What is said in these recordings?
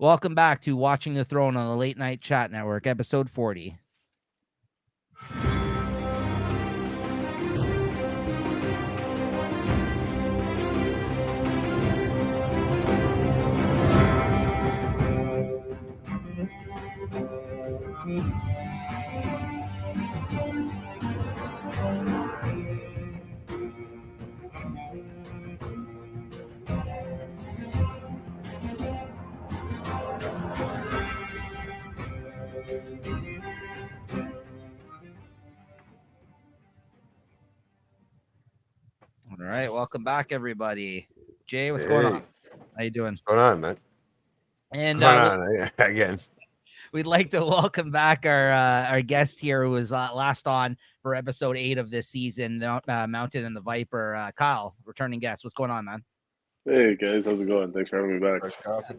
Welcome back to Watching the Throne on the Late Night Chat Network, episode 40. All right, welcome back, everybody. Jay, what's going on? How you doing? What's going on, man? And What's going on again? We'd like to welcome back our guest here, who was last on for episode 8 of this season, Mountain and the Viper. Kyle, returning guest. What's going on, man? Hey guys, how's it going? Thanks for having me back. Fresh coffee.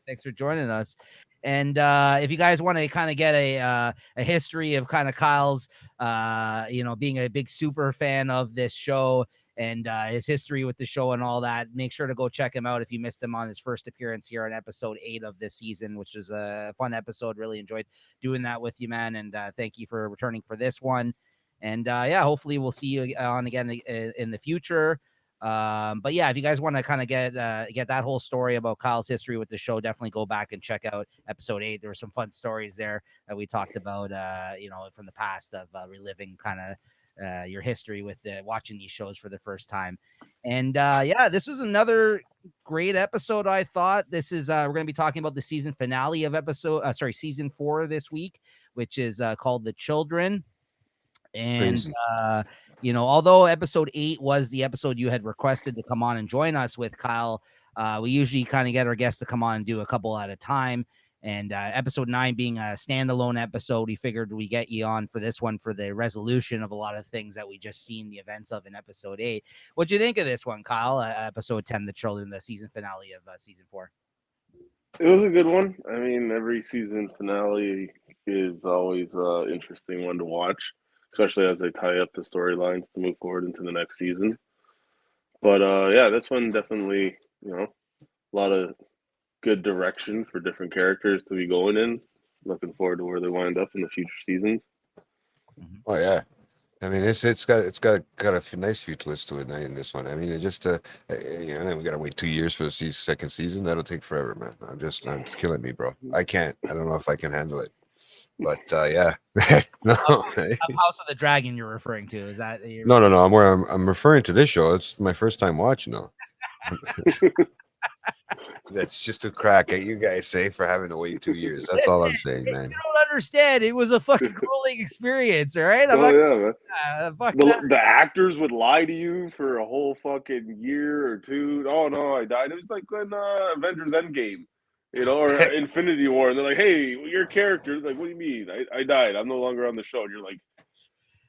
Thanks for joining us. And if you guys want to kind of get a history of kind of Kyle's, being a big super fan of this show and his history with the show and all that, make sure to go check him out if you missed him on his first appearance here on episode 8 of this season, which was a fun episode. Really enjoyed doing that with you, man. And thank you for returning for this one. And hopefully we'll see you on again in the future. But yeah, if you guys want to kind of get that whole story about Kyle's history with the show, definitely go back and check out episode 8. There were some fun stories there that we talked about, from the past of reliving kind of your history with watching these shows for the first time. And this was another great episode. I thought this is we're going to be talking about the season finale of season 4 this week, which is called The Children. And although episode 8 was the episode you had requested to come on and join us with, Kyle, we usually kind of get our guests to come on and do a couple at a time. And episode 9 being a standalone episode, we figured we get you on for this one for the resolution of a lot of things that we just seen the events of in episode 8. What'd you think of this one, Kyle? Episode 10, The Children, the season finale of season 4. It was a good one. I mean, every season finale is always an interesting one to watch, especially as they tie up the storylines to move forward into the next season. But this one definitely, a lot of good direction for different characters to be going in. Looking forward to where they wind up in the future seasons. Oh yeah, I mean it's got a nice few twists to it in this one. I mean it just then we gotta wait 2 years for the second season. That'll take forever, man. It's killing me, bro. I don't know if I can handle it. But yeah, no. House of the Dragon you're referring to, is that? No. I'm referring to this show. It's my first time watching though. That's just a crack at you guys say for having to wait 2 years. That's all I'm saying, man. You don't understand. It was a fucking grueling experience, all right? Man. The actors would lie to you for a whole fucking year or two. Oh no, I died. It was like when Avengers Endgame, or Infinity War, and they're like, "Hey, your character." Like, what do you mean? I died. I'm no longer on the show. And you're like,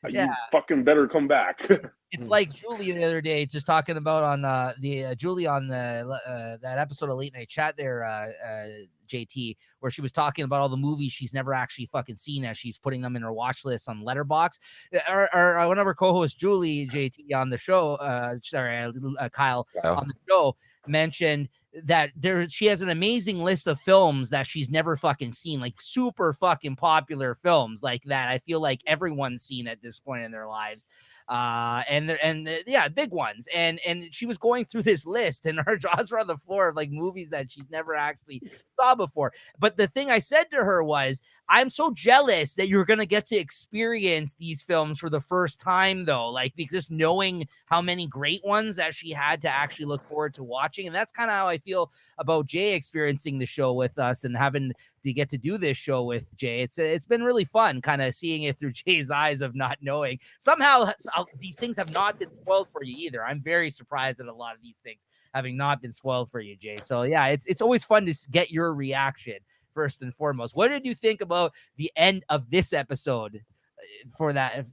you fucking better come back. It's like Julie the other day, just talking about on Julie on that episode of Late Night Chat there, JT, where she was talking about all the movies she's never actually fucking seen as she's putting them in her watch list on Letterboxd. Or one of her co-hosts, Julie JT, on the show, Kyle on the show, mentioned that she has an amazing list of films that she's never fucking seen, like super fucking popular films like that. I feel like everyone's seen at this point in their lives. Big ones. And she was going through this list and her jaws were on the floor of like movies that she's never actually saw before. But the thing I said to her was, I'm so jealous that you're going to get to experience these films for the first time, though, like because knowing how many great ones that she had to actually look forward to watching. And that's kind of how I feel about Jay experiencing the show with us and having to get to do this show with Jay. It's been really fun kind of seeing it through Jay's eyes of not knowing. Somehow these things have not been spoiled for you either. I'm very surprised at a lot of these things having not been spoiled for you, Jay. So yeah, it's always fun to get your reaction first and foremost. What did you think about the end of this episode for that?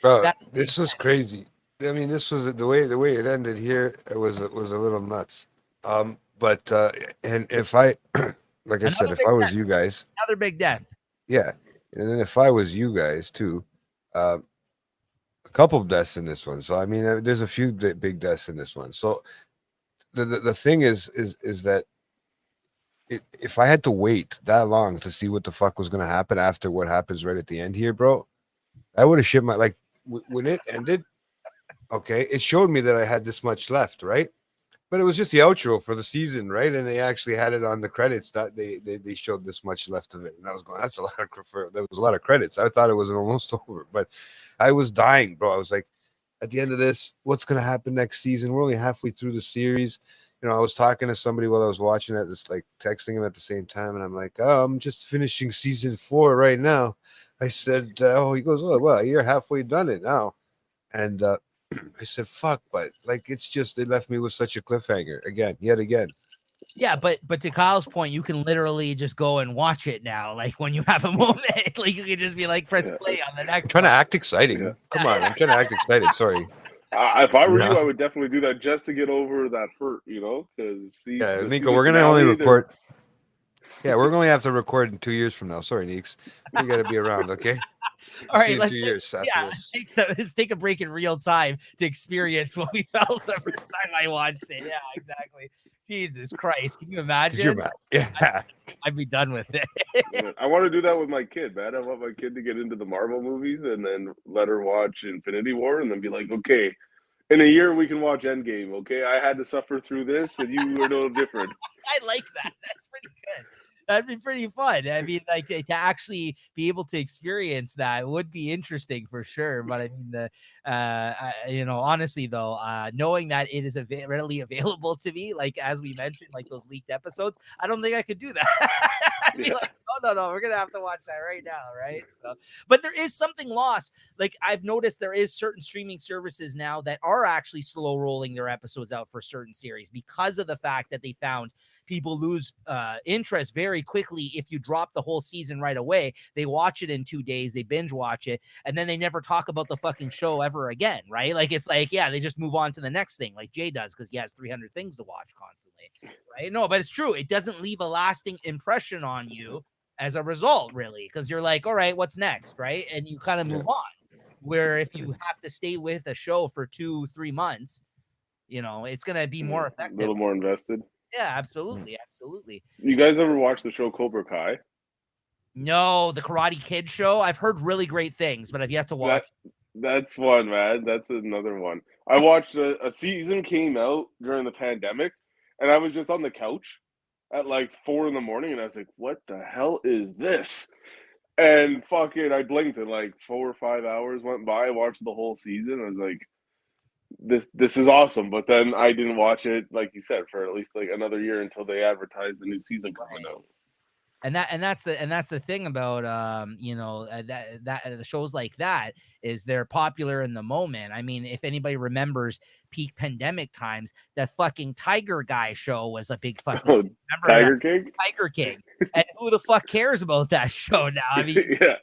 Bro, this was crazy. I mean, this was the way it ended here. It was a little nuts. But and if I, like I said, if I was you guys, another big death. Yeah, and then if I was you guys too, a couple of deaths in this one. So I mean, there's a few big deaths in this one. So the thing is that if I had to wait that long to see what the fuck was gonna happen after what happens right at the end here, bro, I would have shit my like when it ended. Okay, it showed me that I had this much left, right? But it was just the outro for the season, right? And they actually had it on the credits that they showed this much left of it, and I was going, "That's a lot of that was a lot of credits." I thought it was almost over, but I was dying, bro. I was like, at the end of this, what's gonna happen next season? We're only halfway through the series. I was talking to somebody while I was watching it, just like texting him at the same time, and I'm like, "Oh, I'm just finishing season 4 right now." I said, "Oh," he goes, "Oh, well, you're halfway done it now," and I said, "Fuck," but like it left me with such a cliffhanger yet again. Yeah, but to Kyle's point, you can literally just go and watch it now. Like when you have a moment, like you can just be like, press play on the I'm next trying to one. act exciting. Yeah. Come on, I'm trying to act excited. Sorry. If I were Yeah. you, I would definitely do that just to get over that hurt, because Yeah, the Nico, season we're gonna only finale, record. Yeah, we're going to have to record in 2 years from now. Sorry, Neeks. We got to be around, okay? All See right, you in let's 2 years after yeah, this. let's take a break in real time to experience what we felt the first time I watched it. Yeah, exactly. Jesus Christ, can you Because you're imagine? mad. Yeah. I'd be done with it. I want to do that with my kid, man. I want my kid to get into the Marvel movies and then let her watch Infinity War and then be like, okay, in a year we can watch Endgame. Okay, I had to suffer through this, and you were no different. I like that. That's pretty good. That'd be pretty fun. I mean, like to actually be able to experience that would be interesting for sure. But I mean, honestly though, knowing that it is readily available to me, like as we mentioned, like those leaked episodes, I don't think I could do that. I'd be like, no, we're gonna have to watch that right now, right? So, but there is something lost. Like I've noticed there is certain streaming services now that are actually slow rolling their episodes out for certain series because of the fact that they found people lose interest very quickly if you drop the whole season right away. They watch it in 2 days, they binge watch it, and then they never talk about the fucking show ever again, right? Like it's like, yeah, they just move on to the next thing, like Jay does, because he has 300 things to watch constantly, right? No, but it's true. It doesn't leave a lasting impression on you as a result, really, because you're like, all right, what's next, right? And you kind of move on. Where if you have to stay with a show for 2-3 months, it's gonna be more effective. A little more invested. Yeah, absolutely. You guys ever watch the show Cobra Kai? No, the Karate Kid show. I've heard really great things, but I've yet to watch. That's one, man. That's another one. I watched a season came out during the pandemic, and I was just on the couch at like 4 in the morning, and I was like, "What the hell is this?" And fucking, I blinked, and like 4 or 5 hours went by. I watched the whole season. I was like, "This is awesome." But then I didn't watch it, like you said, for at least like another year until they advertised the new season coming out. And that's the thing about that the shows like that is they're popular in the moment. I mean, if anybody remembers peak pandemic times, that fucking Tiger Guy show was a big fucking Tiger King. Tiger King, and who the fuck cares about that show now? I mean, yeah.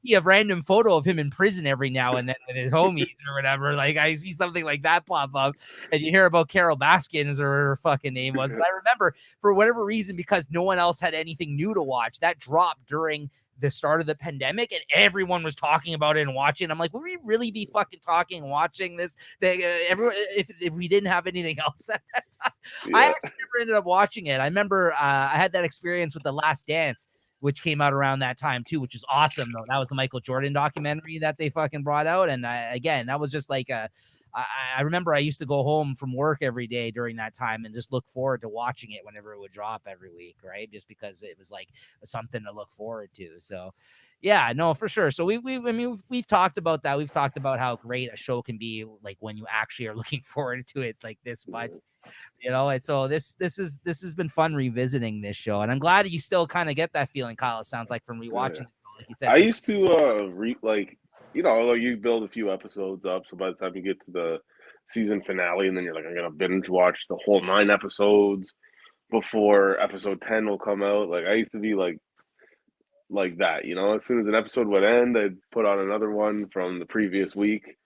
See a random photo of him in prison every now and then with his homies or whatever. Like I see something like that pop up, and you hear about Carol Baskins or her fucking name was. But I remember for whatever reason, because no one else had anything new to watch, that dropped during the start of the pandemic, and everyone was talking about it and watching. I'm like, would we really be fucking talking and watching this? Everyone, if we didn't have anything else at that time, Yeah. I actually never ended up watching it. I remember I had that experience with The Last Dance, which came out around that time too, which is awesome though. That was the Michael Jordan documentary that they fucking brought out. And again, that was just like I remember I used to go home from work every day during that time and just look forward to watching it whenever it would drop every week, right? Just because it was like something to look forward to. So yeah, no, for sure. So we've talked about that. We've talked about how great a show can be, like when you actually are looking forward to it like this much. And so this has been fun revisiting this show, and I'm glad you still kind of get that feeling, Kyle. It sounds like from rewatching it, like you said. I used to like you build a few episodes up, so by the time you get to the season finale, and then you're like, I'm gonna binge watch the whole 9 episodes before episode 10 will come out. Like I used to be like that, as soon as an episode would end, I'd put on another one from the previous week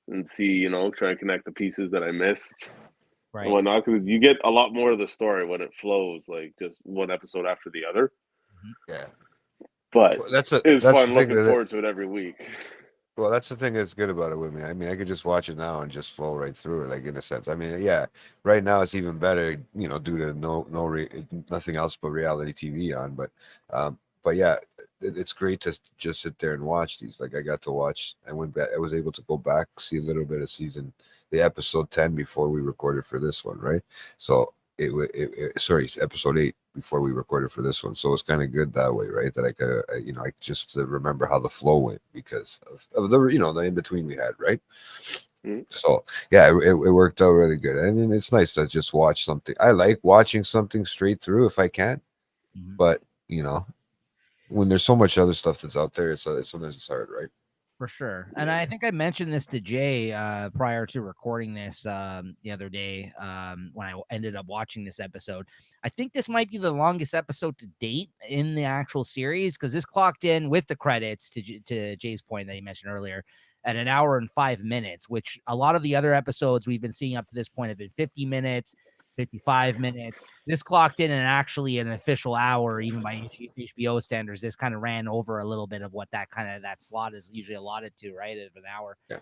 and see, try and connect the pieces that I missed. Right. And whatnot, because you get a lot more of the story when it flows, like just one episode after the other. Yeah, but well, that's fun looking forward to it every week. Well, that's the thing that's good about it with me. I mean, I could just watch it now and just flow right through it, like in a sense. I mean, yeah, right now it's even better, due to nothing else but reality TV on. But yeah, it's great to just sit there and watch these. Like I got to watch. I went back. I was able to go back, see a little bit of the episode 10 before we recorded for this one, right? So sorry, it's episode 8 before we recorded for this one. So it's kind of good that way, right? That I could, I just remember how the flow went because of the, the in between we had, right? Mhm. So yeah, it worked out really good. I mean, it's nice to just watch something. I like watching something straight through if I can, but when there's so much other stuff that's out there, it's sometimes it's hard, right? For sure. And I think I mentioned this to Jay prior to recording this the other day when I ended up watching this episode. I think this might be the longest episode to date in the actual series because this clocked in with the credits to Jay's point that he mentioned earlier at an hour and 5 minutes, which a lot of the other episodes we've been seeing up to this point have been 50 minutes, 55 minutes. This clocked in and actually an official hour, even by HBO standards. This kind of ran over a little bit of what that slot is usually allotted to, right? Of an hour. Yeah.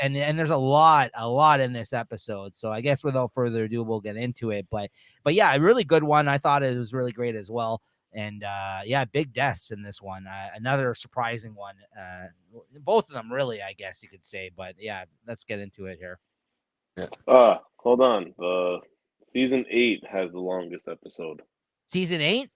And there's a lot in this episode. So I guess without further ado, we'll get into it. But yeah, a really good one. I thought it was really great as well. And yeah, big deaths in this one. Another surprising one. Both of them, really, I guess you could say. But yeah, let's get into it here. Yeah. Hold on. The season 8 has the longest episode. Season 8?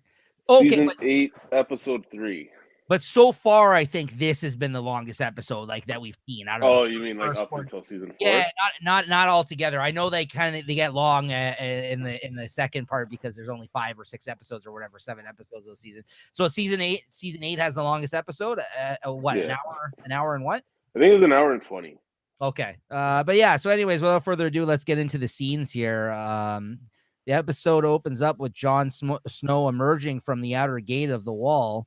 Okay. Season 8, episode 3. But so far, I think this has been the longest episode like that we've seen. Out of you mean like up until season 4? Yeah, not all together. I know they get long in the second part because there's only 5 or 6 episodes or whatever, 7 episodes of the season. So season 8 has the longest episode. What, Yeah. an hour and what? I think it was an hour and 20. Okay. But yeah, so anyways, without further ado, let's get into the scenes here. The episode opens up with Jon Snow emerging from the outer gate of the wall,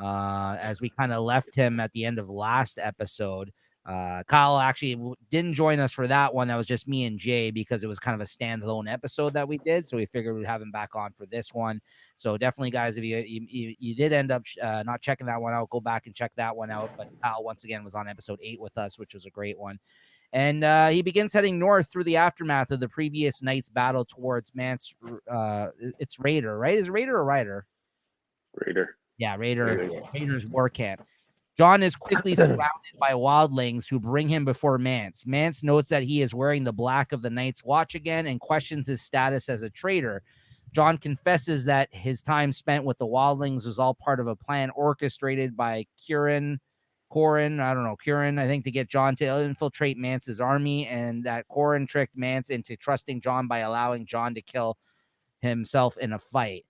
as we kind of left him at the end of last episode. Kyle actually didn't join us for that one. That was just me and Jay because it was kind of a standalone episode that we did. So we figured we'd have him back on for this one. So definitely, guys, if you did end up not checking that one out, go back and check that one out. But Kyle, once again, was on episode 8 with us, which was a great one. And he begins heading north through the aftermath of the previous night's battle towards Mance. It's Raider, right? Is it Raider or Ryder? Raider. Yeah, Raider's war camp. Jon is quickly surrounded by wildlings who bring him before Mance. Mance notes that he is wearing the black of the Night's Watch again and questions his status as a traitor. Jon confesses that his time spent with the wildlings was all part of a plan orchestrated by Qhorin, I think, to get Jon to infiltrate Mance's army, and that Qhorin tricked Mance into trusting Jon by allowing Jon to kill himself in a fight.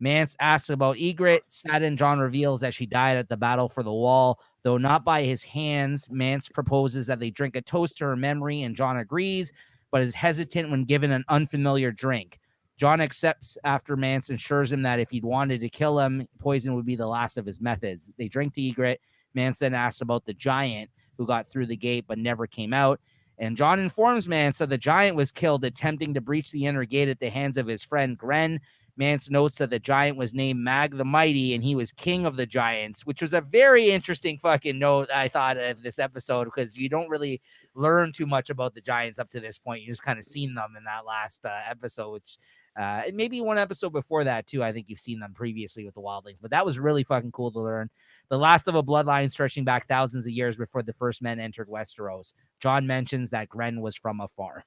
Mance asks about Ygritte. Saddened, Jon reveals that she died at the battle for the wall, though not by his hands. Mance proposes that they drink a toast to her memory, and Jon agrees, but is hesitant when given an unfamiliar drink. Jon accepts after Mance assures him that if he'd wanted to kill him, poison would be the last of his methods. They drink to Ygritte. Mance then asks about the giant who got through the gate but never came out. And Jon informs Mance that the giant was killed attempting to breach the inner gate at the hands of his friend Grenn. Mance notes that the giant was named Mag the Mighty and he was king of the giants, which was a very interesting fucking note, I thought, of this episode, because you don't really learn too much about the giants up to this point. You just kind of seen them in that last episode, which maybe one episode before that too. I think you've seen them previously with the wildlings, but that was really fucking cool to learn. The last of a bloodline stretching back thousands of years before the first men entered Westeros. Jon mentions that Grenn was from afar.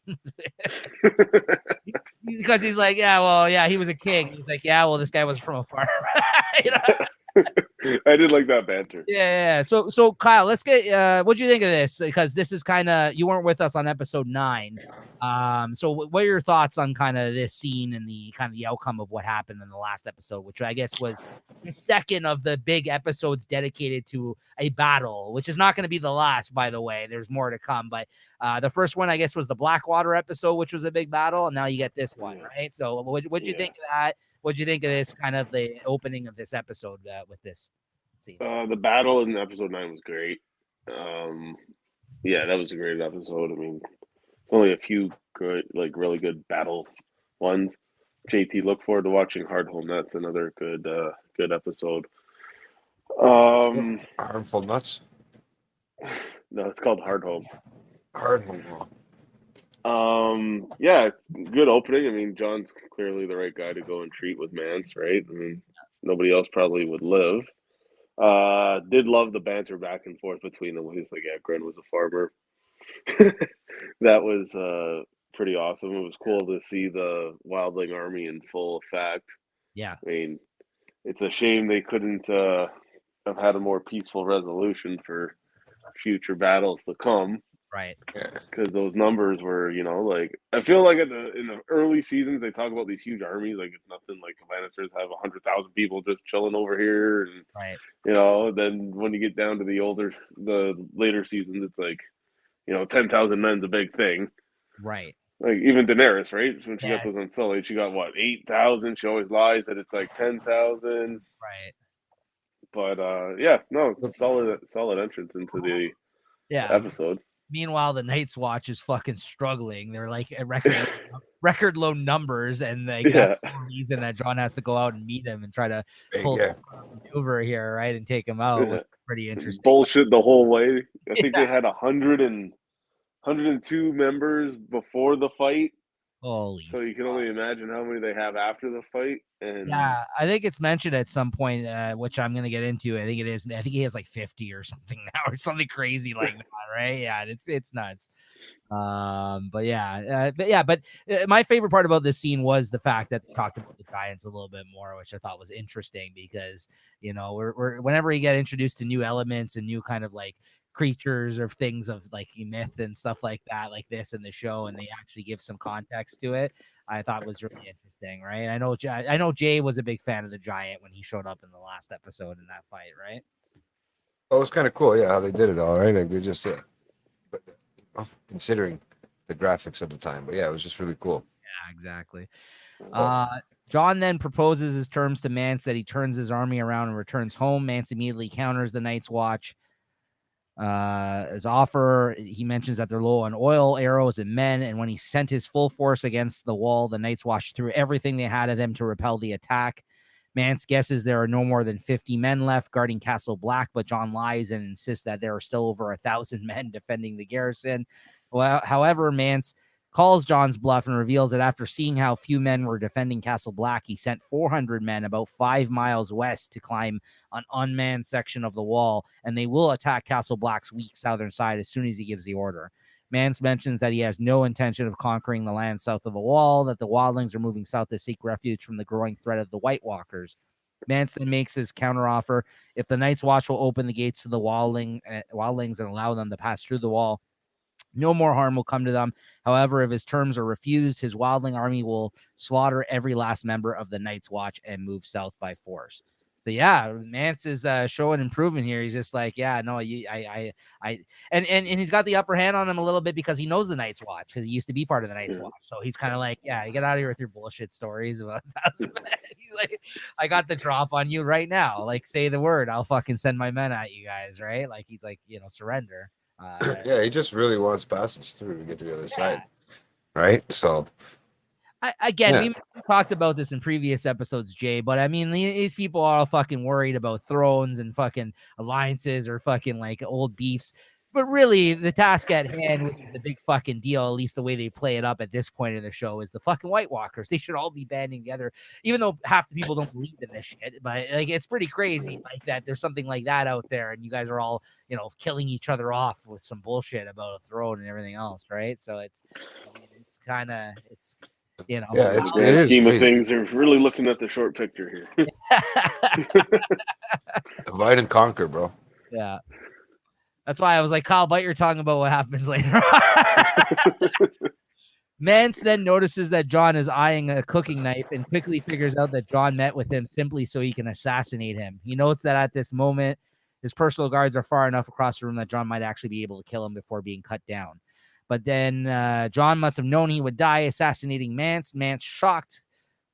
Because he's like, he was a king. He's like, this guy was from afar. You know? I did like that banter. Yeah. So Kyle, let's get what'd you think of this? Because this is kind of, you weren't with us on episode 9. So what are your thoughts on kind of this scene and the kind of the outcome of what happened in the last episode, which I guess was the second of the big episodes dedicated to a battle, which is not going to be the last, by the way. There's more to come, but the first one, I guess, was the Blackwater episode, which was a big battle, and now you get this one, right? So what'd you think of that? What'd you think of this kind of the opening of this episode with this scene? The battle in episode 9 was great. That was a great episode. I mean, it's only a few good, like really good battle ones. JT, look forward to watching Hardhome. That's another good episode. Harmful Nuts. No, it's called Hard Home. Hard Home. Yeah, good opening. I mean, John's clearly the right guy to go and treat with Mance, right? I mean, nobody else probably would live. Did love the banter back and forth between them. He's like, yeah, Gren was a farmer. That was pretty awesome. It was cool to see the Wildling army in full effect. Yeah. I mean, it's a shame they couldn't have had a more peaceful resolution for future battles to come. Right. Because those numbers were, like I feel like in the early seasons they talk about these huge armies, like it's nothing. Like the Lannisters have 100,000 people just chilling over here, and right. Then when you get down to the later seasons, it's like 10,000 men's a big thing. Right. Like even Daenerys, right? When she got Yes. those Unsullied, she got what 8,000. She always lies that it's like 10,000. Right. But yeah, no, solid entrance into the episode. Meanwhile, the Night's Watch is fucking struggling. They're like at record low numbers, and like that's the reason that John has to go out and meet him and try to pull maneuver here, right, and take him out. Which is pretty interesting. Bullshit the whole way. I think they had 102 members before the fight. Holy! So you can only imagine how many they have after the fight. And yeah, I think it's mentioned at some point, which I'm gonna get into. I think it is. I think he has like 50 or something now, or something crazy like that, right? Yeah, it's nuts. But my favorite part about this scene was the fact that they talked about the Giants a little bit more, which I thought was interesting because we're whenever you get introduced to new elements and new kind of like creatures or things of like myth and stuff like that, like this in the show, and they actually give some context to it, I thought was really interesting, right? I know Jay was a big fan of the Giant when he showed up in the last episode in that fight, right? Oh, it was kind of cool, yeah, how they did it all, right? Like they just considering the graphics at the time, but yeah, it was just really cool. Yeah, exactly. John then proposes his terms to Mance that he turns his army around and returns home. Mance immediately counters the Night's Watch. His offer, he mentions that they're low on oil, arrows, and men, and when he sent his full force against the wall, the Night's Watch threw everything they had at him to repel the attack. Mance guesses there are no more than 50 men left guarding Castle Black, but John lies and insists that there are still over 1,000 men defending the garrison. Well, however, Mance calls John's bluff and reveals that after seeing how few men were defending Castle Black, he sent 400 men about 5 miles west to climb an unmanned section of the wall, and they will attack Castle Black's weak southern side as soon as he gives the order. Mance mentions that he has no intention of conquering the land south of the wall, that the wildlings are moving south to seek refuge from the growing threat of the White Walkers. Mance then makes his counteroffer. If the Night's Watch will open the gates to the wildlings and allow them to pass through the wall, no more harm will come to them. However, if his terms are refused, his wildling army will slaughter every last member of the Night's Watch and move south by force. So yeah, Mance is showing improvement here. He's just like, yeah, no, and he's got the upper hand on him a little bit because he knows the Night's Watch because he used to be part of the Night's Watch. So he's kind of like, yeah, get out of here with your bullshit stories about 1,000 men. He's like, I got the drop on you right now. Like, say the word, I'll fucking send my men at you guys, right? Like he's like, surrender. Yeah, he just really wants passage through to get to the other side, right? So we talked about this in previous episodes, Jay, but I mean, these people are all fucking worried about thrones and fucking alliances or fucking like old beefs. But really, the task at hand, which is the big fucking deal, at least the way they play it up at this point in the show, is the fucking White Walkers. They should all be banding together, even though half the people don't believe in this shit. But like, it's pretty crazy, like that. There's something like that out there, and you guys are all, killing each other off with some bullshit about a throne and everything else, right? So it's kind of in the grand scheme of things, they're really looking at the short picture here. Divide and conquer, bro. Yeah. That's why I was like, Kyle, but you're talking about what happens later. Mance then notices that John is eyeing a cooking knife and quickly figures out that John met with him simply so he can assassinate him. He notes that at this moment, his personal guards are far enough across the room that John might actually be able to kill him before being cut down. But then John must have known he would die, assassinating Mance. Mance, shocked,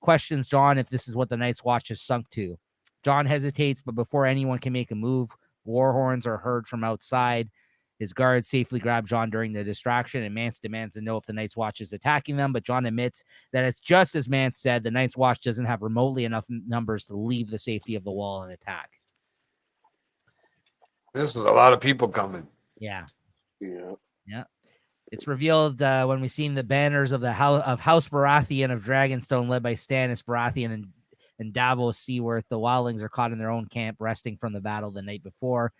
questions John if this is what the Night's Watch has sunk to. John hesitates, but before anyone can make a move, war horns are heard from outside. His guards safely grab John during the distraction, and Mance demands to know if the Night's Watch is attacking them, but John admits that it's just as Mance said, the Night's Watch doesn't have remotely enough numbers to leave the safety of the wall and attack. This is a lot of people coming. Yeah. Yeah. It's revealed when we seen the banners of the House Baratheon of Dragonstone, led by Stannis Baratheon and Davos Seaworth. The wildlings are caught in their own camp, resting from the battle the night before.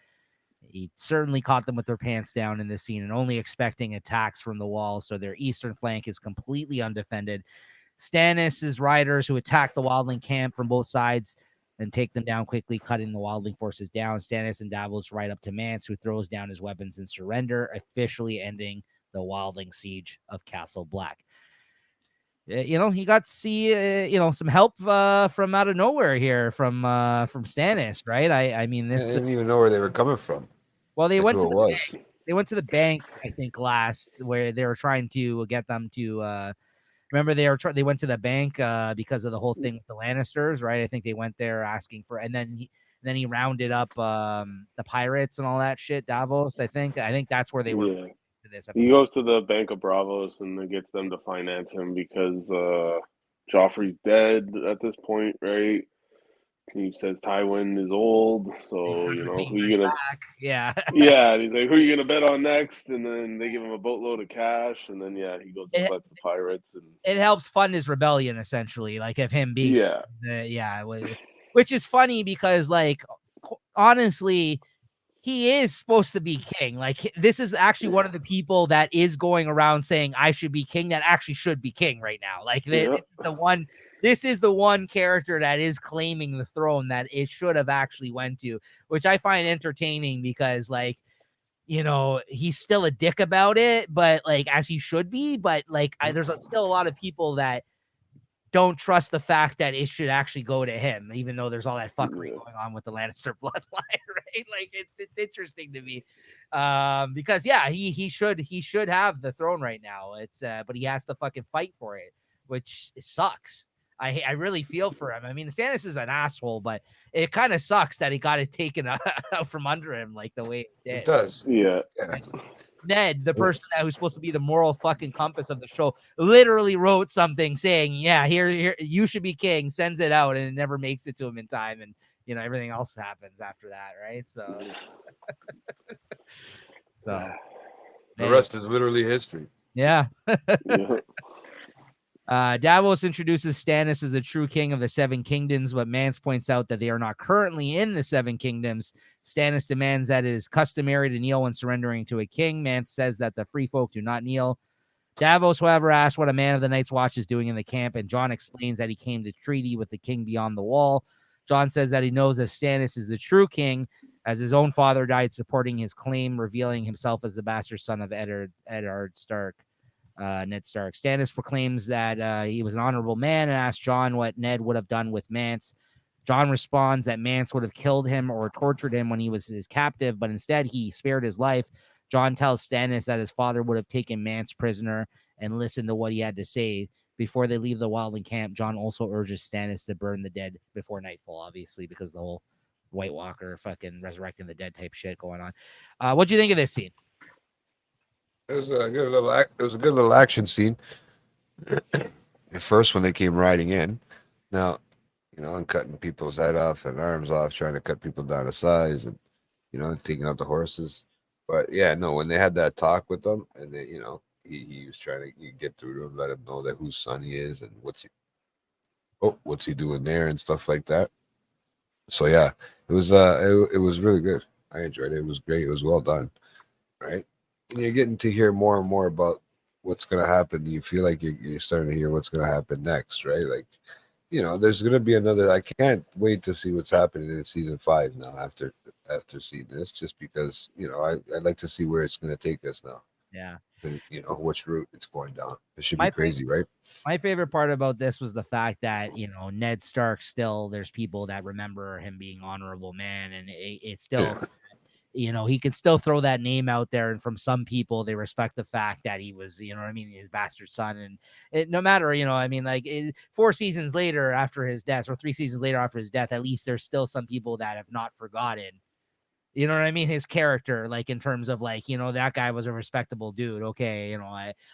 He certainly caught them with their pants down in this scene and only expecting attacks from the wall, so their eastern flank is completely undefended. Stannis' riders, who attack the wildling camp from both sides and take them down quickly, cutting the wildling forces down. Stannis and Davos ride up to Mance, who throws down his weapons and surrender, officially ending the wildling siege of Castle Black. He got to see some help from out of nowhere here from Stannis, right? I mean, I this. didn't even know where they were coming from. Well, they went who to it was. they went to the bank, I think, last, where they were trying to get them to. Remember, they went to the bank because of the whole thing with the Lannisters, right? I think they went there asking for, and then he rounded up the pirates and all that shit. Davos, I think that's where they were. Yeah. To this. He goes to the Bank of Bravos and it gets them to finance him because Joffrey's dead at this point, right? He says Tywin is old, so who you gonna back. Yeah. yeah, and he's like, who are you gonna bet on next? And then they give him a boatload of cash, and then he goes and fights the pirates, and it helps fund his rebellion, essentially, like of him being which is funny because, like, honestly, he is supposed to be king. Like, this is actually one of the people that is going around saying I should be king, that actually should be king right now. Like, this is the one character that is claiming the throne that it should have actually went to, which I find entertaining because, like, he's still a dick about it, but, like, as he should be. But, like, there's still a lot of people that don't trust the fact that it should actually go to him, even though there's all that fuckery going on with the Lannister bloodline, right? Like, it's interesting to me, because he should have the throne right now. It's but he has to fucking fight for it, which sucks. I really feel for him. I mean, Stannis is an asshole, but it kind of sucks that he got it taken out from under him like the way it did. It does. Yeah. Ned, the person that was supposed to be the moral fucking compass of the show, literally wrote something saying, yeah, here, you should be king, sends it out, and it never makes it to him in time. And, everything else happens after that, right? So, the rest is literally history. Yeah. Davos introduces Stannis as the true king of the Seven Kingdoms, but Mance points out that they are not currently in the Seven Kingdoms. Stannis demands that it is customary to kneel when surrendering to a king. Mance says that the free folk do not kneel. Davos, however, asks what a man of the Night's Watch is doing in the camp, and Jon explains that he came to treaty with the king beyond the wall. Jon says that he knows that Stannis is the true king, as his own father died supporting his claim, revealing himself as the bastard son of Eddard Stark. Ned Stark. Stannis proclaims that he was an honorable man and asks Jon what Ned would have done with Mance. Jon responds that Mance would have killed him or tortured him when he was his captive, but instead he spared his life. Jon tells Stannis that his father would have taken Mance prisoner and listened to what he had to say. Before they leave the wildling camp, Jon also urges Stannis to burn the dead before nightfall, obviously, because the whole White Walker fucking resurrecting the dead type shit going on. What do you think of this scene? It was a good little action scene. At first, when they came riding in, now, and cutting people's head off and arms off, trying to cut people down to size, and taking out the horses. But when they had that talk with them, and they, he was trying to get through to him, let him know that whose son he is and what's he doing there and stuff like that. So it was it was really good. I enjoyed it. It was great. It was well done. Right. You're getting to hear more and more about what's going to happen. You feel like you're starting to hear what's going to happen next, right? Like, there's going to be another. I can't wait to see what's happening in season 5 now. After seeing this, just because I'd like to see where it's going to take us now. Yeah, and which route it's going down. It should be crazy, right? My favorite part about this was the fact that Ned Stark still. There's people that remember him being honorable man, and it's still. Yeah. He could still throw that name out there. And from some people, they respect the fact that he was, his bastard son. And no matter, 4 seasons later after his death, or 3 seasons later after his death, at least there's still some people that have not forgotten, his character, like in terms of like, that guy was a respectable dude. Okay.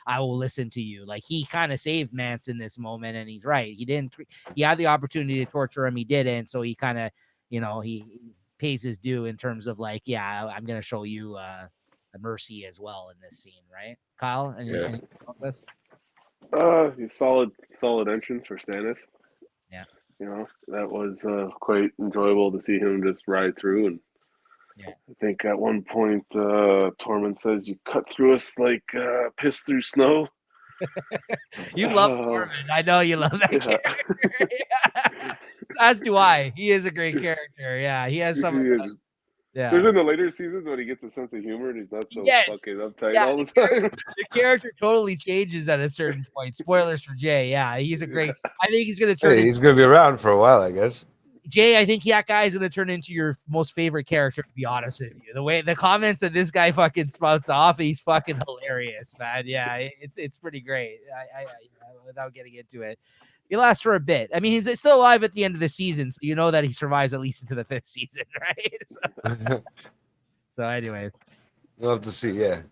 I will listen to you. Like, he kind of saved Mance in this moment. And he's right. He had the opportunity to torture him. He didn't. So he kind of, he pays his due in terms of like, I'm going to show you mercy as well in this scene, right? Kyle, any about this? Solid entrance for Stannis. Yeah. That was quite enjoyable to see him just ride through. And yeah, I think at one point Tormund says, "You cut through us like piss through snow." You love Tormund. I know you love that character. As do I. He is a great character. Yeah, he has some. Yeah. There's in the later seasons when he gets a sense of humor and he's not so fucking uptight all the time. The character totally changes at a certain point. Spoilers for Jay. Yeah, he's a great. I think he's gonna turn. He's gonna be around for a while, I guess. Jay, I think that guy's gonna turn into your most favorite character. To be honest with you, the comments that this guy fucking spouts off, he's fucking hilarious, man. Yeah, it's pretty great. I without getting into it. He lasts for a bit. I mean, he's still alive at the end of the season, so you know that he survives at least into the 5th season, right? So anyways. We'll have to see, yeah.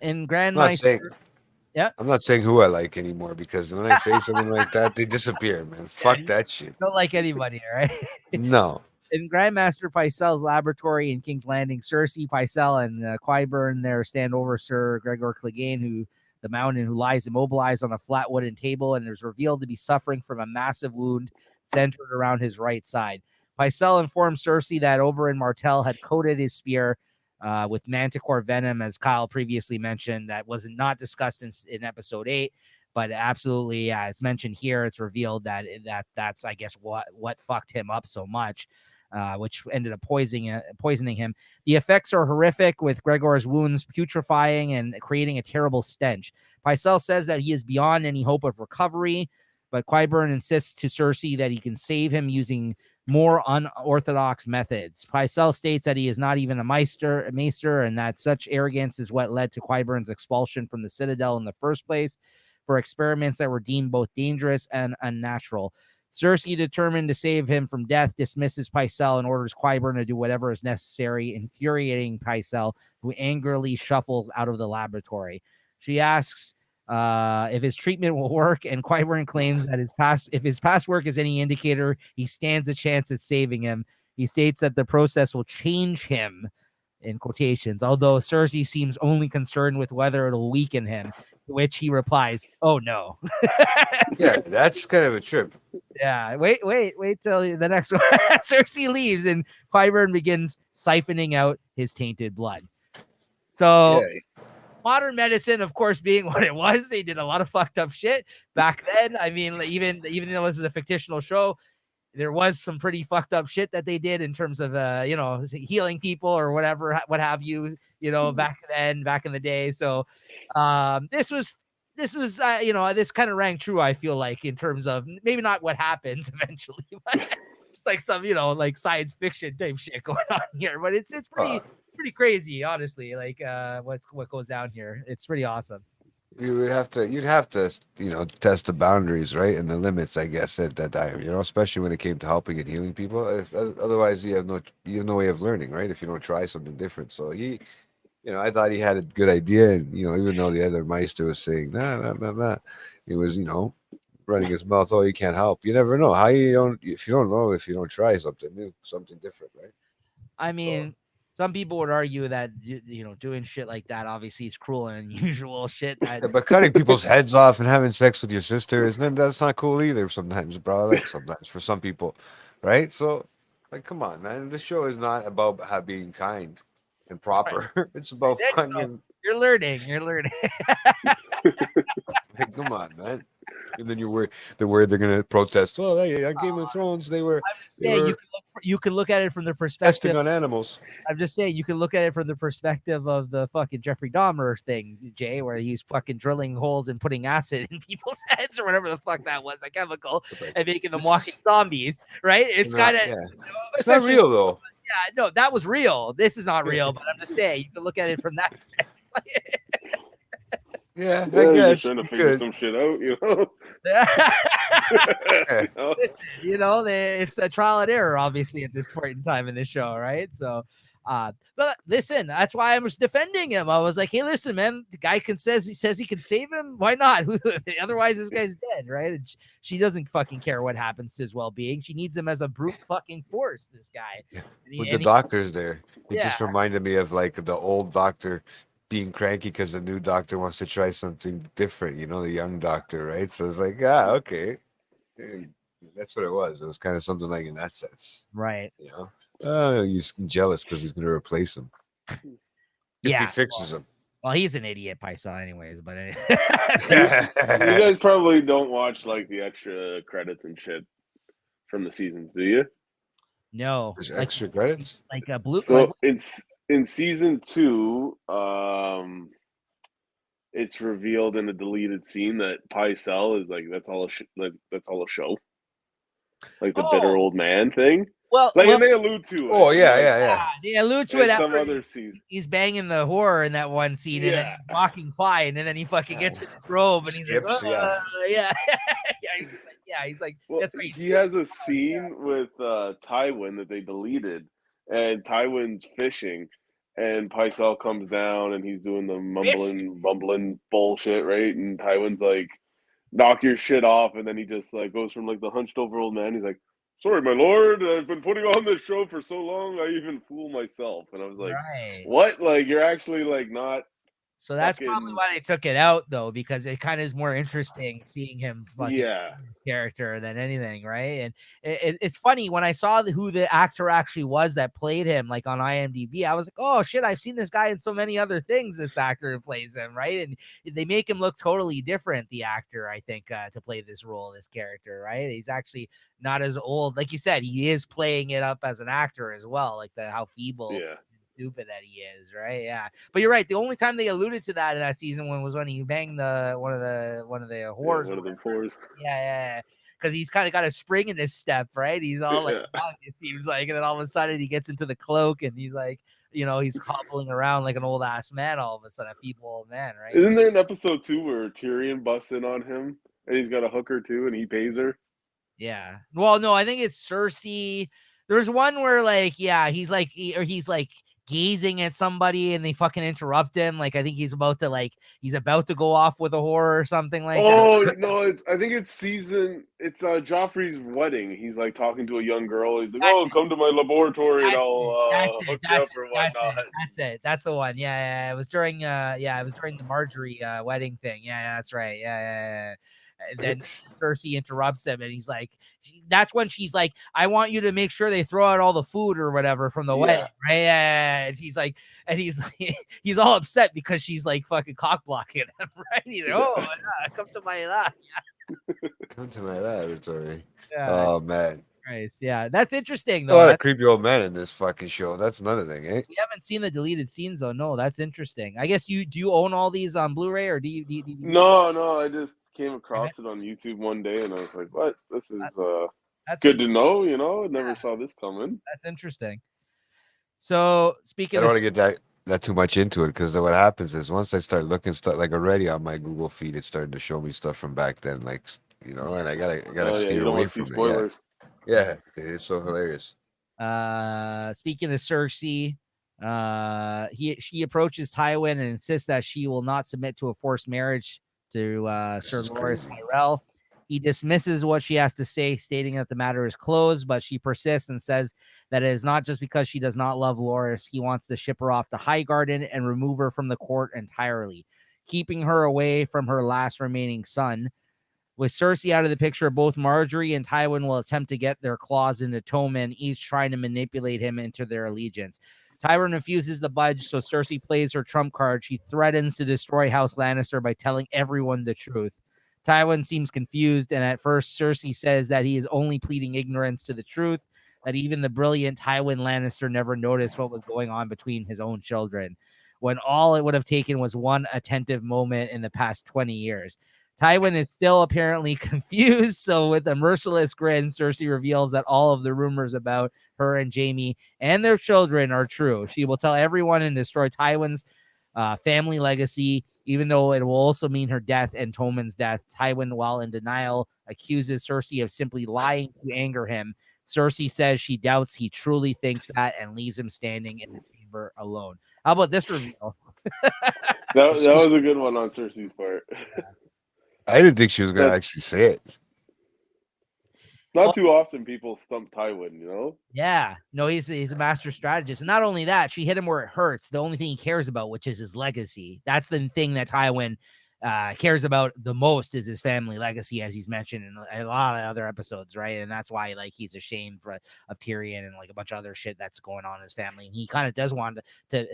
In Grand Maester... I'm not saying who I like anymore, because when I say something like that, they disappear, man. Fuck that shit. Don't like anybody, right? No. In Grandmaster Pycelle's laboratory in King's Landing, Cersei, Pycelle, and Qyburn there stand over Sir Gregor Clegane, the mountain who lies immobilized on a flat wooden table and is revealed to be suffering from a massive wound centered around his right side. Pycelle informed Cersei that Oberyn Martell had coated his spear with manticore venom, as Kyle previously mentioned. That was not discussed in episode 8, but absolutely, it's mentioned here. It's revealed that's I guess what fucked him up so much. Which ended up poisoning him. The effects are horrific, with Gregor's wounds putrefying and creating a terrible stench. Pycelle says that he is beyond any hope of recovery, but Qyburn insists to Cersei that he can save him using more unorthodox methods. Pycelle states that he is not even a maester, and that such arrogance is what led to Qyburn's expulsion from the Citadel in the first place for experiments that were deemed both dangerous and unnatural. Cersei, determined to save him from death, dismisses Pycelle and orders Qyburn to do whatever is necessary, infuriating Pycelle, who angrily shuffles out of the laboratory. She asks if his treatment will work, and Qyburn claims that if his past work is any indicator, he stands a chance at saving him. He states that the process will change him, in quotations, although Cersei seems only concerned with whether it'll weaken him, to which he replies, "Oh no." Yeah, that's kind of a trip. Yeah, wait till the next one. Cersei leaves and Qyburn begins siphoning out his tainted blood. So modern medicine, of course, being what it was, they did a lot of fucked up shit back then. I mean, even though this is a fictional show, there was some pretty fucked up shit that they did in terms of healing people or whatever, what have you, back in the day. So this was this kind of rang true, I feel like, in terms of maybe not what happens eventually, but it's like some like science fiction type shit going on here. But it's pretty crazy, honestly, like what goes down here. It's pretty awesome. You'd have to test the boundaries, right, and the limits, I guess, at that time, especially when it came to helping and healing people. Otherwise you have no way of learning, right, if you don't try something different. So he, I thought he had a good idea, and even though the other Meister was saying nah, he was running his mouth, "Oh, you can't help." You never know if you don't try something new, something different, right? I mean, some people would argue that doing shit like that obviously is cruel and unusual shit. But cutting people's heads off and having sex with your sister that's not cool either. Sometimes, bro. Like sometimes for some people, right? So, like, come on, man. This show is not about being kind and proper. Right. It's about fun. And... You're learning. Like, come on, man. And then they're worried they're gonna protest. Oh, on Game of Thrones, you can look at it from the perspective testing on animals. I'm just saying you can look at it from the perspective of the fucking Jeffrey Dahmer thing, Jay, where he's fucking drilling holes and putting acid in people's heads or whatever the fuck that was, that chemical, and making them walking zombies, right? It's kind of it's not real though. Yeah, no, that was real. This is not real, but I'm just saying you can look at it from that sense. Yeah, I guess. Trying to figure some shit out, Listen, it's a trial and error, obviously, at this point in time in this show, right? So, But listen, that's why I was defending him. I was like, hey, listen, man, the guy says he can save him. Why not? Otherwise, this guy's dead, right? And she doesn't fucking care what happens to his well-being. She needs him as a brute fucking force, this guy. With the doctors there, it just Yeah. reminded me of like the old doctor being cranky because the new doctor wants to try something different, the young doctor, right? So it's like, okay. Yeah, that's what it was. It was kind of something like in that sense. Right. He's jealous because he's going to replace him. If he fixes him. Well, he's an idiot, Paisel, anyways. But anyway. You guys probably don't watch like the extra credits and shit from the seasons, do you? No. There's extra credits? Like a blue. So it's in season 2. It's revealed in a deleted scene that Paisel is like that's all a show. Like the bitter old man thing. Well, and they allude to it. Oh yeah. They allude to it some after other season. He's banging the whore in that one scene, and then walking fine, and then he fucking gets his robe, and he's like, he's like, that's right. He has a scene with Tywin that they deleted, and Tywin's fishing, and Paisel comes down, and he's doing the bumbling bullshit, right? And Tywin's like, knock your shit off, and then he just like goes from like the hunched over old man. He's like, sorry, my lord, I've been putting on this show for so long, I even fool myself. And I was like, what? Like, you're actually like not. So that's probably why they took it out, though, because it kind of is more interesting seeing him character than anything, right? And it's funny when I saw who the actor actually was that played him, like on IMDb, I was like, oh shit, I've seen this guy in so many other things. This actor who plays him, right? And they make him look totally different, the actor, I think, to play this role, this character, right? He's actually not as old, like you said. He is playing it up as an actor as well, like how feeble. Stupid that he is, right? Yeah, but you're right. The only time they alluded to that in that season was when he banged one of the whores. One of the whores. Yeah. Because he's kind of got a spring in his step, right? He's all like, it seems like, and then all of a sudden he gets into the cloak and he's like, he's hobbling around like an old ass man. All of a sudden, a feeble old man, right? Isn't there an episode 2 where Tyrion busts in on him and he's got a hooker too, and he pays her? Yeah. Well, no, I think it's Cersei. There's one where he's like gazing at somebody and they fucking interrupt him. Like, I think he's about to go off with a whore or something like that. Oh, no, I think it's Joffrey's wedding. He's like talking to a young girl. He's like, come to my laboratory and I'll hook you up or whatnot. That's it. That's the one. Yeah. It was during the Marjorie wedding thing. Yeah, that's right. Yeah. And then Cersei interrupts him, and he's like, that's when she's like, I want you to make sure they throw out all the food or whatever from the wedding, right? And he's like, he's all upset because she's like fucking cock blocking him, right? He's like, come to my lab. Come to my laboratory. Oh, man. Nice. Yeah, that's interesting though. A lot of creepy old man in this fucking show. That's another thing, eh? We haven't seen the deleted scenes though. No, that's interesting. I guess do you own all these on Blu-ray or DVD? No, I just came across it on YouTube one day and I was like, what? This is that's good to know, I never saw this coming. That's interesting. So speaking, I don't want to get that too much into it, because what happens is once I start looking stuff, like already on my Google feed, it's starting to show me stuff from back then, like and I gotta steer away from spoilers. Yeah, it is so hilarious. Speaking of Cersei, she approaches Tywin and insists that she will not submit to a forced marriage to Sir Loras Tyrell. He dismisses what she has to say, stating that the matter is closed, but she persists and says that it is not just because she does not love Loras. He wants to ship her off to Highgarden and remove her from the court entirely, keeping her away from her last remaining son. With Cersei out of the picture, both Marjorie and Tywin will attempt to get their claws into Tommen, each trying to manipulate him into their allegiance. Tywin refuses to budge, so Cersei plays her trump card. She threatens to destroy House Lannister by telling everyone the truth. Tywin seems confused, and at first Cersei says that he is only pleading ignorance to the truth, that even the brilliant Tywin Lannister never noticed what was going on between his own children, when all it would have taken was one attentive moment in the past 20 years. Tywin is still apparently confused, so with a merciless grin, Cersei reveals that all of the rumors about her and Jaime and their children are true. She will tell everyone and destroy Tywin's family legacy, even though it will also mean her death and Tommen's death. Tywin, while in denial, accuses Cersei of simply lying to anger him. Cersei says she doubts he truly thinks that and leaves him standing in the chamber alone. How about this reveal? That was a good one on Cersei's part. I didn't think she was gonna actually say it. Not too often people stump Tywin, you know? Yeah, no, he's a master strategist. And not only that, she hit him where it hurts. The only thing he cares about, which is his legacy. That's the thing that Tywin cares about the most, is his family legacy, as he's mentioned in a lot of other episodes, right? And that's why like he's ashamed of Tyrion and like a bunch of other shit that's going on in his family. And he kind of does want to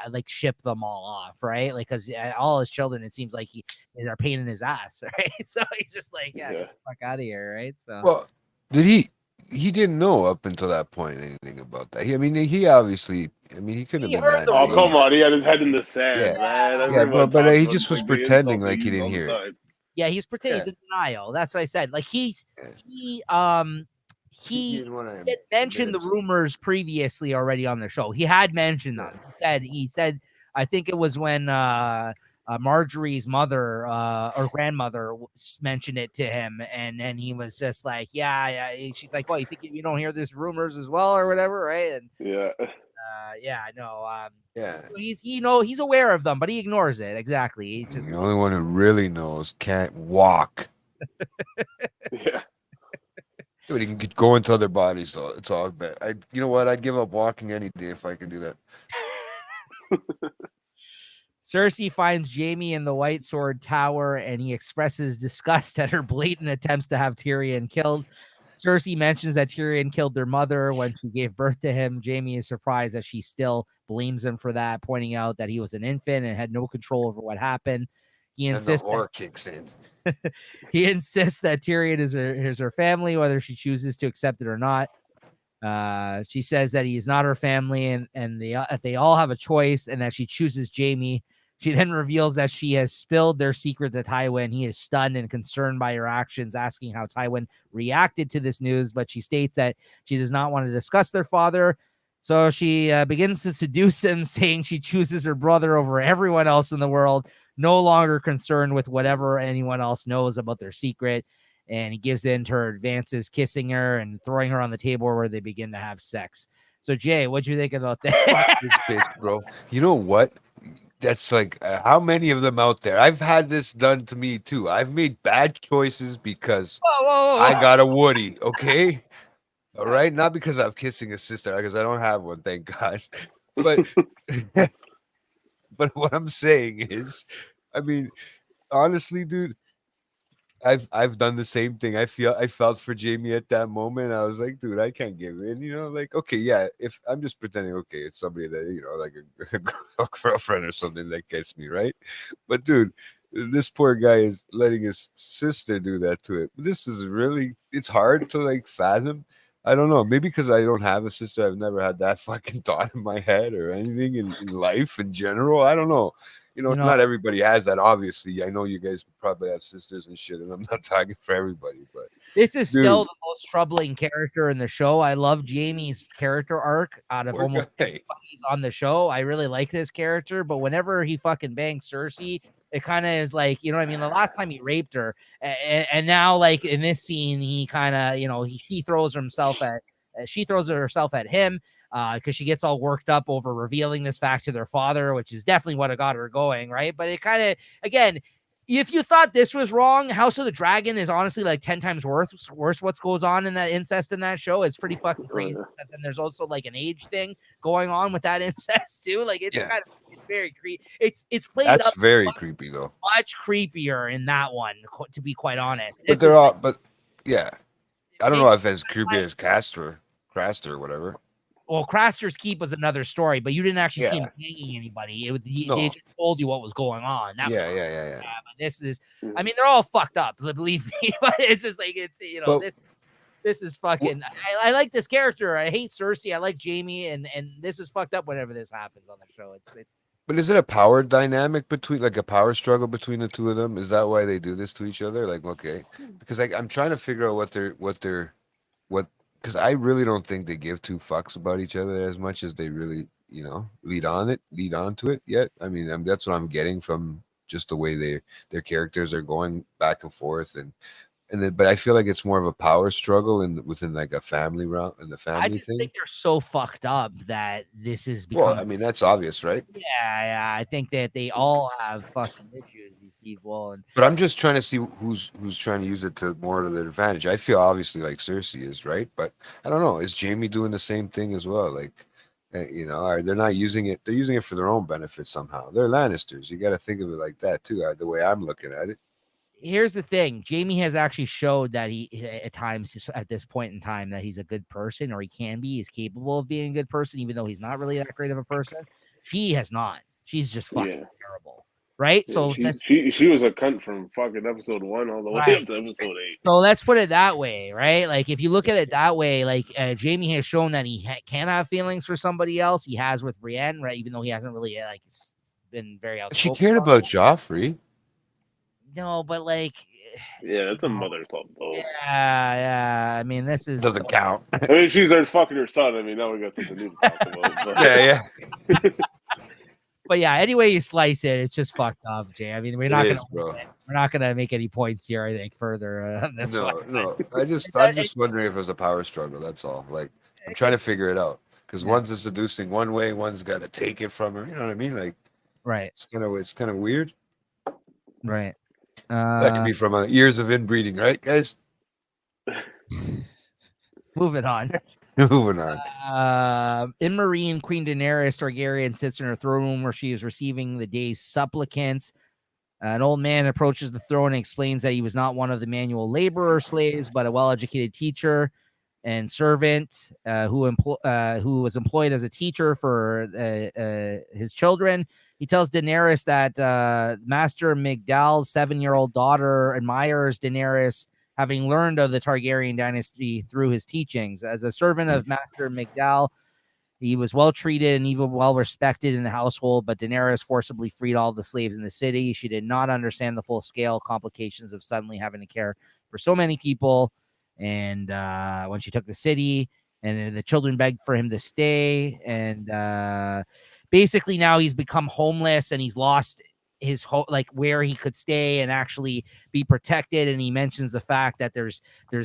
like ship them all off, right? Like because all his children, it seems like they're a pain in his ass, right? So he's just like, yeah. Get the fuck out of here, right? So well, did he didn't know up until that point anything about that. He obviously, he couldn't have been that. Oh, come on. He had his head in the sand, man. Yeah, but he just was pretending like he didn't hear it. Yeah, he's pretending he's in denial. That's what I said. Like he mentioned the rumors previously already on the show. He had mentioned them. He said, I think it was when Marjorie's mother or grandmother mentioned it to him, and then he was just like, yeah. She's like, well, you think you don't hear these rumors as well or whatever, right? And he's aware of them, but he ignores it. Exactly. He just the only one who really knows can't walk. Yeah. But he can go into other bodies, though. It's all bad. You know what? I'd give up walking any day if I could do that. Cersei finds Jaime in the White Sword Tower, and he expresses disgust at her blatant attempts to have Tyrion killed. Cersei mentions that Tyrion killed their mother when she gave birth to him. Jaime is surprised that she still blames him for that, pointing out that he was an infant and had no control over what happened. He insists and the horror kicks in. He insists that Tyrion is her family, whether she chooses to accept it or not. She says that he is not her family, and they all have a choice, and that she chooses Jaime. She then reveals that she has spilled their secret to Tywin. He is stunned and concerned by her actions, asking how Tywin reacted to this news, but she states that she does not want to discuss their father. So she begins to seduce him, saying she chooses her brother over everyone else in the world, no longer concerned with whatever anyone else knows about their secret. And he gives in to her advances, kissing her and throwing her on the table where they begin to have sex. So, Jay, what'd you think about that? This bitch, bro. You know what? That's like, how many of them out there? I've had this done to me, too. I've made bad choices because whoa. I got a Woody, okay? All right? Not because I'm kissing a sister, because I don't have one, thank God. But, but what I'm saying is, honestly, dude, I've done the same thing. I felt for Jaime at that moment. I was like, dude, I can't give in. Like, okay, yeah. If I'm just pretending, okay, it's somebody that like a girlfriend or something that gets me, right? But dude, this poor guy is letting his sister do that to it. This is really, it's hard to like fathom. I don't know. Maybe because I don't have a sister, I've never had that fucking thought in my head or anything in life in general. I don't know. Not everybody has that, obviously. I know you guys probably have sisters and shit, and I'm not talking for everybody, but this is still the most troubling character in the show. I love Jaime's character arc out of almost everybody on the show. I really like this character, but whenever he fucking bangs Cersei, it kind of is like, the last time he raped her, and now like in this scene, he kind of, he throws himself at, she throws herself at him. Because she gets all worked up over revealing this fact to their father, which is definitely what got her going, right? But it kind of, again, if you thought this was wrong, House of the Dragon is honestly like 10 times worse what goes on in that incest in that show. It's pretty fucking crazy. And there's also like an age thing going on with that incest too. Like it's kind of very creepy. It's played That's up very creepy though. Much creepier in that one, to be quite honest. But they're all, but yeah, I don't know if as creepy as Craster or whatever. Well, Craster's Keep was another story, but you didn't actually see him hanging anybody. They just told you what was going on. That was yeah. But this is, they're all fucked up, believe me. But it's just like, this is fucking. I like this character. I hate Cersei. I like Jaime, and this is fucked up whenever this happens on the show. It's. But is it a power dynamic between, like a power struggle between the two of them? Is that why they do this to each other? Like, okay, because I'm trying to figure out what. Because I really don't think they give two fucks about each other as much as they really, lead on to it yet. I mean, that's what I'm getting from just the way their characters are going back and forth, and then, but I feel like it's more of a power struggle within like a family round and the I family just thing. think they're so fucked up that this is Well, becoming. I mean, that's obvious, right? Yeah, I think that they all have fucking issues. These people, and But I'm just trying to see who's trying to use it to more to their advantage. I feel obviously like Cersei is, right? But I don't know. Is Jamie doing the same thing as well? Like, or they're not using it. They're using it for their own benefit somehow. They're Lannisters. You got to think of it like that too. The way I'm looking at it. here's the thing: Jamie has actually showed that he, at times, at this point in time, that he's a good person, or he can be. He's capable of being a good person, even though he's not really that great of a person. She has not. She's just fucking terrible, right? Yeah, So she was a cunt from fucking episode 1 all the way up to episode 8. So let's put it that way, right? Like if you look at it that way, like Jamie has shown that he can have feelings for somebody else. He has with Brienne, right? Even though he hasn't really been very outspoken. She cared about Joffrey. No, but like, yeah, it's a mother's love, though. Yeah. I mean, this doesn't count. I mean, she's there fucking her son. I mean, now we got something new to talk about. But. Yeah. But yeah, any way you slice it, it's just fucked up, Jay. I mean, we're not gonna make any points here. I think further on this one. No. I'm just wondering if it was a power struggle. That's all. Like I'm trying to figure it out because one's is seducing one way, one's got to take it from her. You know what I mean? Like, right? It's kind of weird. Right. That could be from years of inbreeding, right, guys? Moving on. Moving on. In Marine, Queen Daenerys Targaryen sits in her throne room where she is receiving the day's supplicants. An old man approaches the throne and explains that he was not one of the manual laborer slaves, but a well-educated teacher and servant who was employed as a teacher for his children. He tells Daenerys that Master Migdal's 7-year-old daughter admires Daenerys, having learned of the Targaryen dynasty through his teachings. As a servant of Master Migdal, he was well treated and even well respected in the household, but Daenerys forcibly freed all the slaves in the city. She did not understand the full scale complications of suddenly having to care for so many people. And when she took the city, and the children begged for him to stay, and basically now he's become homeless and he's lost his like where he could stay and actually be protected. And he mentions the fact that there's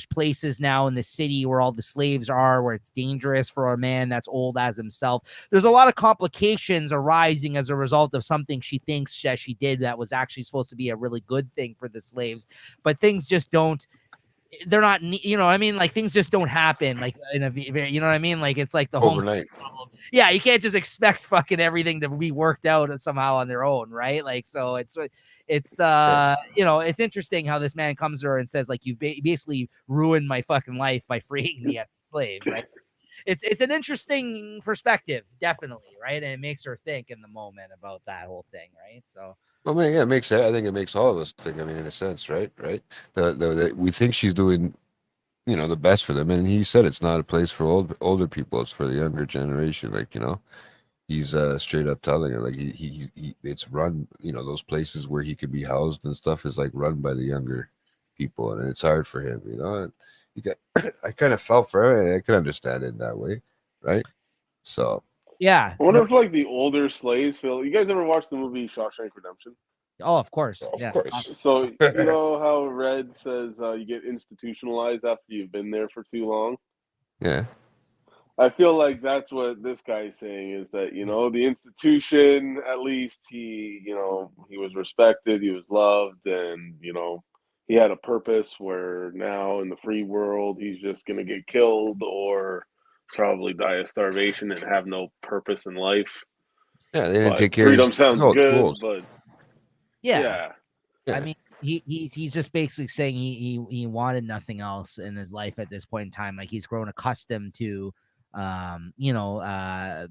places now in the city where all the slaves are, where it's dangerous for a man that's old as himself. There's a lot of complications arising as a result of something she thinks that she did that was actually supposed to be a really good thing for the slaves, but things just don't. They're not, you know what I mean? Like things just don't happen like in a, you know what I mean? Like it's like the overnight. Yeah, you can't just expect fucking everything to be worked out somehow on their own, right? Like, so it's you know, it's interesting how this man comes to her and says, like, you've basically ruined my fucking life by freeing me as a slave, right? It's an interesting perspective, definitely, right? And it makes her think in the moment about that whole thing, right? So, well, man, yeah, I think it makes all of us think. I mean, in a sense, right? We think she's doing, the best for them, and he said it's not a place for older people; it's for the younger generation. Like, he's straight up telling her, like he it's run. Those places where he could be housed and stuff is like run by the younger people, and it's hard for him. And I kind of felt for her. I can understand it that way, right? So. Yeah. I wonder if like the older slaves feel. You guys ever watch the movie Shawshank Redemption? Oh, of course. Of course. So you know how Red says you get institutionalized after you've been there for too long? Yeah. I feel like that's what this guy is saying, is that, the institution, at least he was respected, he was loved, and, he had a purpose, where now in the free world, he's just going to get killed or probably die of starvation and have no purpose in life. Yeah, they didn't take care of freedom sounds good, but yeah. I mean, he's just basically saying he wanted nothing else in his life at this point in time. Like he's grown accustomed to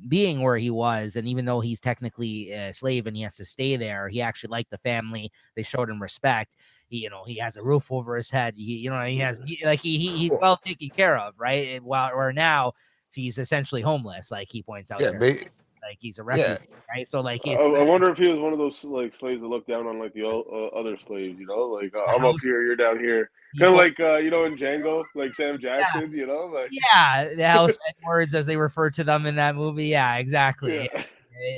being where he was, and even though he's technically a slave and he has to stay there, he actually liked the family. They showed him respect. He has a roof over his head. He has he's well taken care of, right? Where now he's essentially homeless, like he points out. Yeah, Like he's a refugee, right? So like it's I wonder if he was one of those like slaves that look down on like the other slaves, like I'm up here, you're down here, kind of like in Django, like Sam Jackson, like the House Edwards as they refer to them in that movie. Yeah, exactly. Yeah.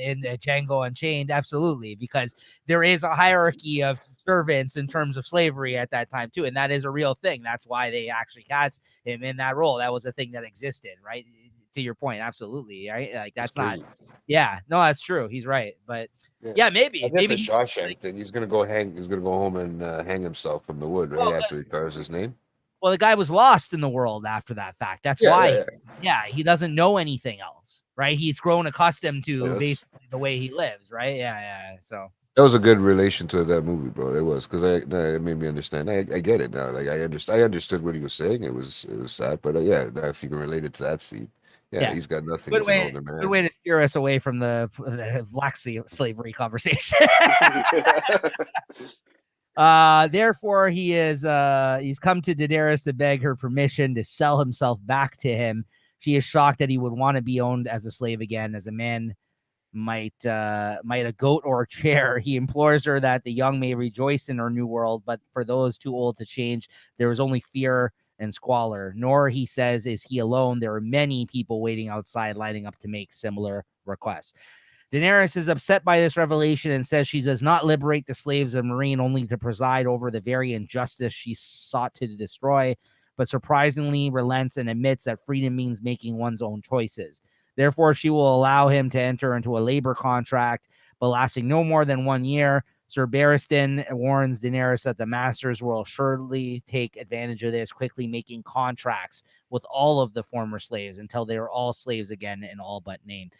In the Django Unchained, absolutely, because there is a hierarchy of servants in terms of slavery at that time too, and that is a real thing. That's why they actually cast him in that role. That was a thing that existed, right? To your point, absolutely, right? Like that's not. Yeah, no, that's true. He's right, but maybe the Shawshank thing. He's gonna go home and hang himself from the wood right after he carves his name. Well, the guy was lost in the world after that fact. That's why. Yeah, he doesn't know anything else, right? He's grown accustomed to basically the way he lives, right? Yeah. So that was a good relation to that movie, bro. It was because it made me understand. I get it now. Like I understood what he was saying. It was sad, but if you can relate it to that scene, he's got nothing. Good way to steer us away from the black slavery conversation. Therefore, he's come to Daenerys to beg her permission to sell himself back to him. She is shocked that he would want to be owned as a slave again, as a man might a goat or a chair. He implores her that the young may rejoice in her new world, but for those too old to change, there is only fear and squalor. Nor, he says, is he alone. There are many people waiting outside, lining up to make similar requests. Daenerys is upset by this revelation and says she does not liberate the slaves of Meereen only to preside over the very injustice she sought to destroy, but surprisingly relents and admits that freedom means making one's own choices. Therefore, she will allow him to enter into a labor contract, but lasting no more than 1 year. Sir Barristan warns Daenerys that the masters will surely take advantage of this, quickly making contracts with all of the former slaves until they are all slaves again in all but name.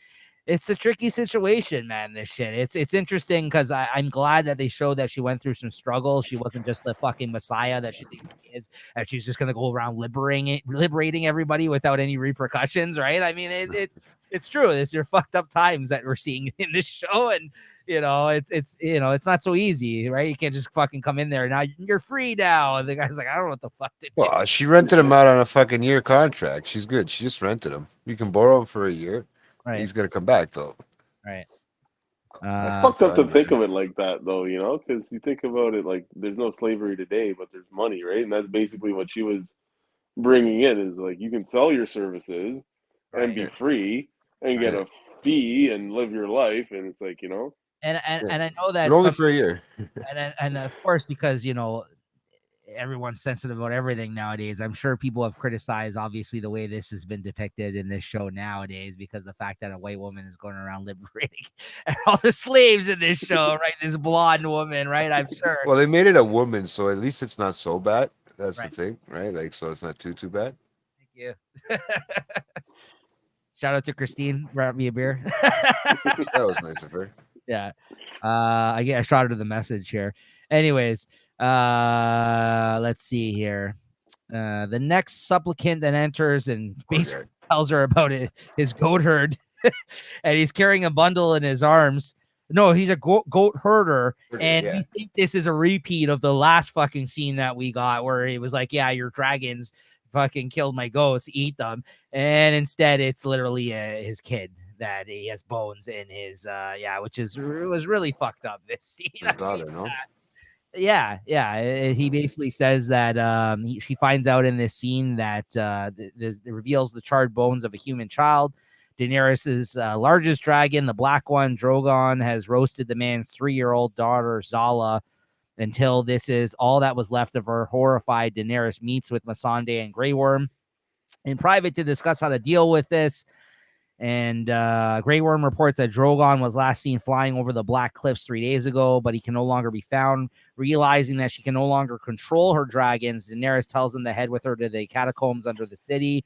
It's a tricky situation, man. This shit. It's interesting because I'm glad that they showed that she went through some struggle. She wasn't just the fucking messiah that she thinks she is, and she's just gonna go around liberating everybody without any repercussions, right? I mean, it's true. It's your fucked up times that we're seeing in this show, and it's not so easy, right? You can't just fucking come in there now. You're free now. And the guy's like, I don't know what the fuck. Well, she rented him out on a fucking year contract. She's good. She just rented him. You can borrow him for a year. Right. He's gonna come back though. Right. It's fucked up to think of it like that, though. Because you think about it like there's no slavery today, but there's money, right? And that's basically what she was bringing in is like you can sell your services and be free and get a fee and live your life, and it's like And I know that but only for a year. and of course, because everyone's sensitive about everything nowadays. I'm sure people have criticized, obviously, the way this has been depicted in this show nowadays, because the fact that a white woman is going around liberating all the slaves in this show, right? This blonde woman, right? I'm sure. Well, they made it a woman, so at least it's not so bad. That's the thing, right? Like, so it's not too bad. Thank you. Shout out to Christine. Brought me a beer. That was nice of her. Yeah. I shot her the message here. Anyways, let's see here. The next supplicant that enters and basically tells her about his goat herd, and he's carrying a bundle in his arms. No, he's a goat herder, and we think this is a repeat of the last fucking scene that we got, where he was like, "Yeah, your dragons fucking killed my goats, eat them," and instead it's literally his kid that he has bones in his which was really fucked up, this scene. His daughter, no? Yeah. He basically says that she finds out in this scene that it reveals the charred bones of a human child. Daenerys's largest dragon, the black one, Drogon, has roasted the man's 3-year-old daughter, Zala, until this is all that was left of her. Horrified, Daenerys meets with Missandei and Grey Worm in private to discuss how to deal with this. And Grey Worm reports that Drogon was last seen flying over the Black Cliffs 3 days ago, but he can no longer be found. Realizing that she can no longer control her dragons, Daenerys tells them to head with her to the catacombs under the city.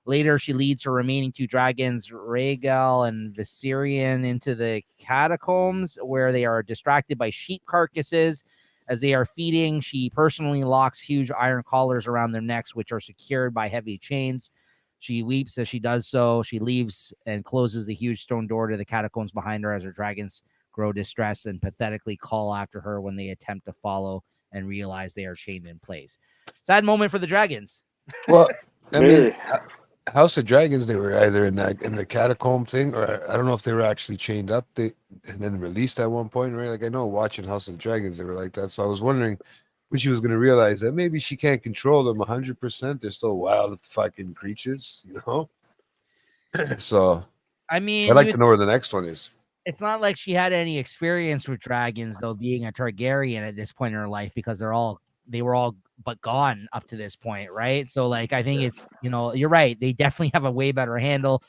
Later, she leads her remaining 2 dragons, Rhaegal and Viserion, into the catacombs, where they are distracted by sheep carcasses. As they are feeding, she personally locks huge iron collars around their necks, which are secured by heavy chains. She weeps as she does so. She leaves and closes the huge stone door to the catacombs behind her as her dragons grow distressed and pathetically call after her when they attempt to follow and realize they are chained in place. Sad moment for the dragons. Well, I mean, House of Dragons, they were either in the catacomb thing, or I don't know if they were actually chained up. And then released at one point, right? Like I know watching House of Dragons, they were like that. So I was wondering when she was gonna realize that maybe she can't control them 100%. They're still wild fucking creatures, you know. So I I'd mean, like to know where the next one is. it's not like she had any experience with dragons, though, being a Targaryen at this point in her life, because they were all but gone up to this point, right? So, like, I think it's, you're right. They definitely have a way better handle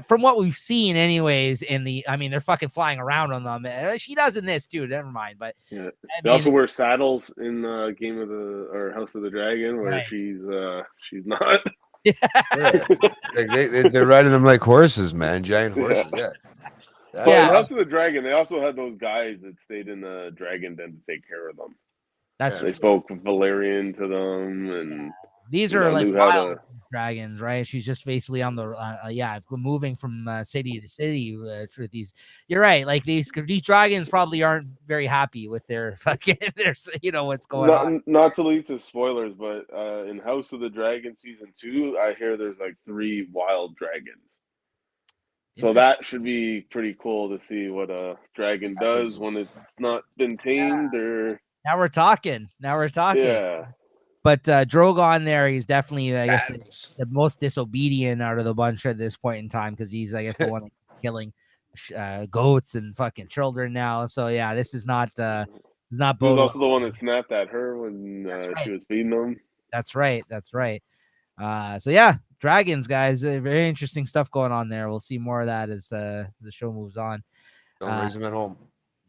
from what we've seen, anyways. I mean, they're fucking flying around on them. She does in this too. Never mind, but Yeah. I They mean, also wear saddles in Game of the or House of the Dragon, where Right. she's not. Yeah. Like they're riding them like horses, man. Giant horses. Yeah. But Yeah. in House of the Dragon, they also had those guys that stayed in the dragon den to take care of them. that's They spoke Valerian to them, and these you are know, like knew how wild to. dragons, right? She's just basically on the moving from city to city with these. You're right. Like these dragons probably aren't very happy with their fucking what's going on. Not to lead to spoilers, but in House of the Dragon season 2, I hear there's like 3 wild dragons. So that should be pretty cool to see what a dragon does when it's not been tamed. Or Now we're talking. yeah, But Drogon there, he's definitely, I guess, the most disobedient out of the bunch at this point in time, because he's, I guess, the one killing goats and fucking children now. So yeah, this is not he was also the one that snapped at her when right. she was feeding them. That's right. So yeah, dragons, guys, very interesting stuff going on there. We'll see more of that as the show moves on. Don't raise them at home.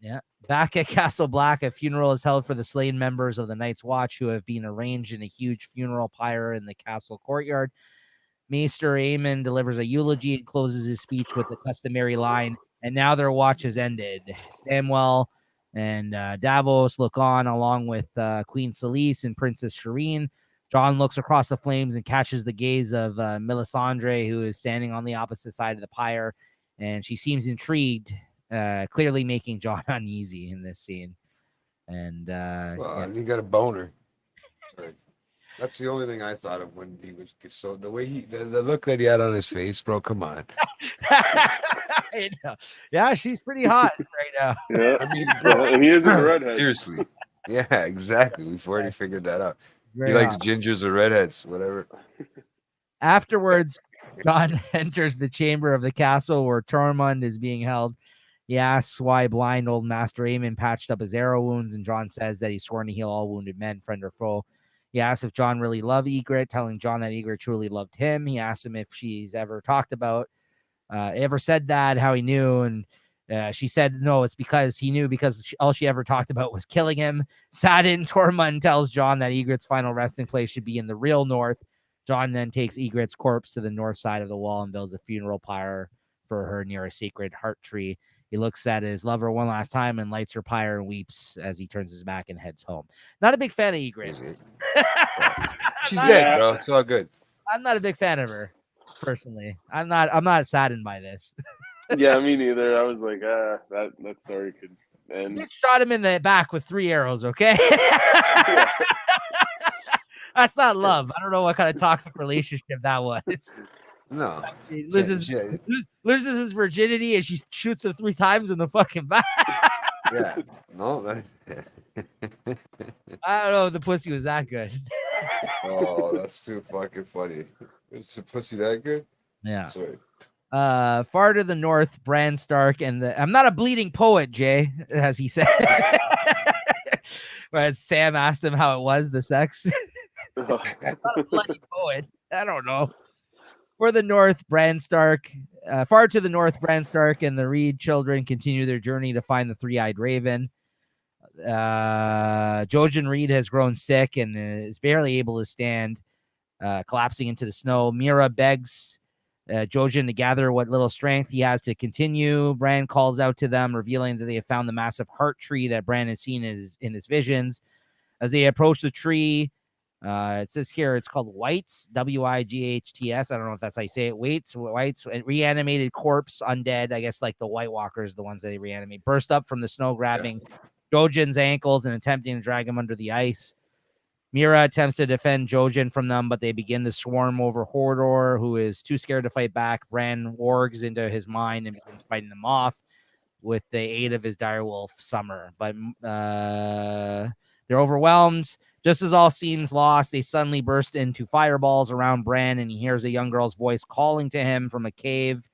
Yeah. Back at Castle Black, a funeral is held for the slain members of the Night's Watch, who have been arranged in a huge funeral pyre in the castle courtyard. Maester Aemon delivers a eulogy and closes his speech with the customary line, "And now their watch has ended." Samwell and Davos look on, along with Queen Selyse and Princess Shireen. Jon looks across the flames and catches the gaze of Melisandre, who is standing on the opposite side of the pyre, and she seems intrigued, clearly making Jon uneasy in this scene. And you got a boner. Sorry. That's the only thing I thought of when he was so the way the look that he had on his face, bro. Come on. I know. Yeah, she's pretty hot right now. Yeah, I mean, bro, and he isn't a redhead. Seriously. Yeah, exactly. We've already figured that out. Very he likes hot. gingers or redheads, whatever. Afterwards, Jon enters the chamber of the castle where Tormund is being held. He asks why blind old Master Aemon patched up his arrow wounds, and Jon says that he's sworn to heal all wounded men, friend or foe. He asks if Jon really loved Ygritte, telling Jon that Ygritte truly loved him. He asks him if she's ever ever said that, how he knew, and she said no, it's because he knew, because all she ever talked about was killing him. Saddened, Tormund tells Jon that Ygritte's final resting place should be in the real north. Jon then takes Ygritte's corpse to the north side of the wall and builds a funeral pyre for her near a sacred heart tree. He looks at his lover one last time and lights her pyre and weeps as he turns his back and heads home. Not a big fan of Ygritte. She's dead, bro. It's all good. I'm not a big fan of her, personally. I'm not saddened by this. Yeah, me neither. I was like, that story could end. Bitch shot him in the back with 3 arrows, okay? That's not love. I don't know what kind of toxic relationship that was. No. He loses his virginity and she shoots him 3 times in the fucking back. Yeah. No. I don't know if the pussy was that good. Oh, that's too fucking funny. Is the pussy that good? Yeah. Sorry. Far to the north, Bran Stark and I'm not a bleeding poet, Jay, as he said. Whereas Sam asked him how it was, the sex. I'm not a bloody poet. I don't know. For the north, far to the north, Bran Stark and the Reed children continue their journey to find the 3-eyed raven. Jojen Reed has grown sick and is barely able to stand, collapsing into the snow. Mira begs Jojen to gather what little strength he has to continue. Bran calls out to them, revealing that they have found the massive heart tree that Bran has seen in his visions. As they approach the tree, it says here it's called Wights, Wights. I don't know if that's how you say it. Wights, reanimated corpse, undead. I guess like the White Walkers, the ones that they reanimate, burst up from the snow, grabbing Jojen's ankles and attempting to drag him under the ice. Mira attempts to defend Jojen from them, but they begin to swarm over Hodor, who is too scared to fight back. Bran wargs into his mind and begins fighting them off with the aid of his direwolf Summer. But they're overwhelmed. Just as all seems lost, they suddenly burst into fireballs around Bran, and he hears a young girl's voice calling to him from a cave.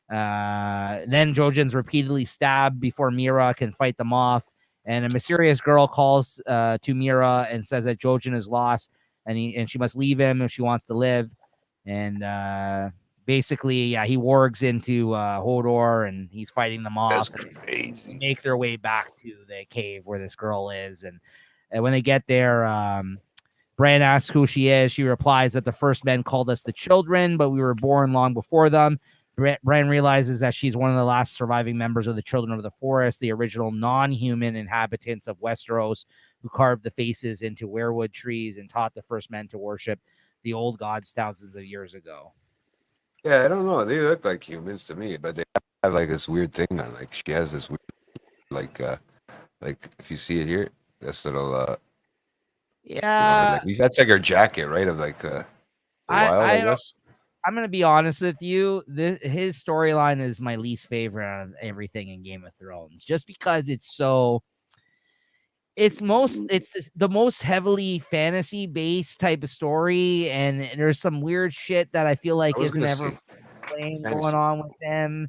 Then Jojen's repeatedly stabbed before Mira can fight them off. And a mysterious girl calls to Mira and says that Jojen is lost and she must leave him if she wants to live. And basically, yeah, he wargs into Hodor and he's fighting them off. That's crazy. Make their way back to the cave where this girl is. And when they get there, Bran asks who she is. She replies that the first men called us the children, but we were born long before them. Bran realizes that she's one of the last surviving members of the Children of the Forest, the original non-human inhabitants of Westeros, who carved the faces into weirwood trees and taught the first men to worship the old gods thousands of years ago. Yeah, I don't know. They look like humans to me, but they have like this weird thing on. Like she has this weird, like if you see it here, this little Yeah, like that's like her jacket, right? Of like the wild, I guess. I'm gonna be honest with you. His storyline is my least favorite out of everything in Game of Thrones, just because it's the most heavily fantasy based type of story, and there's some weird shit that I feel like isn't ever playing going on with him.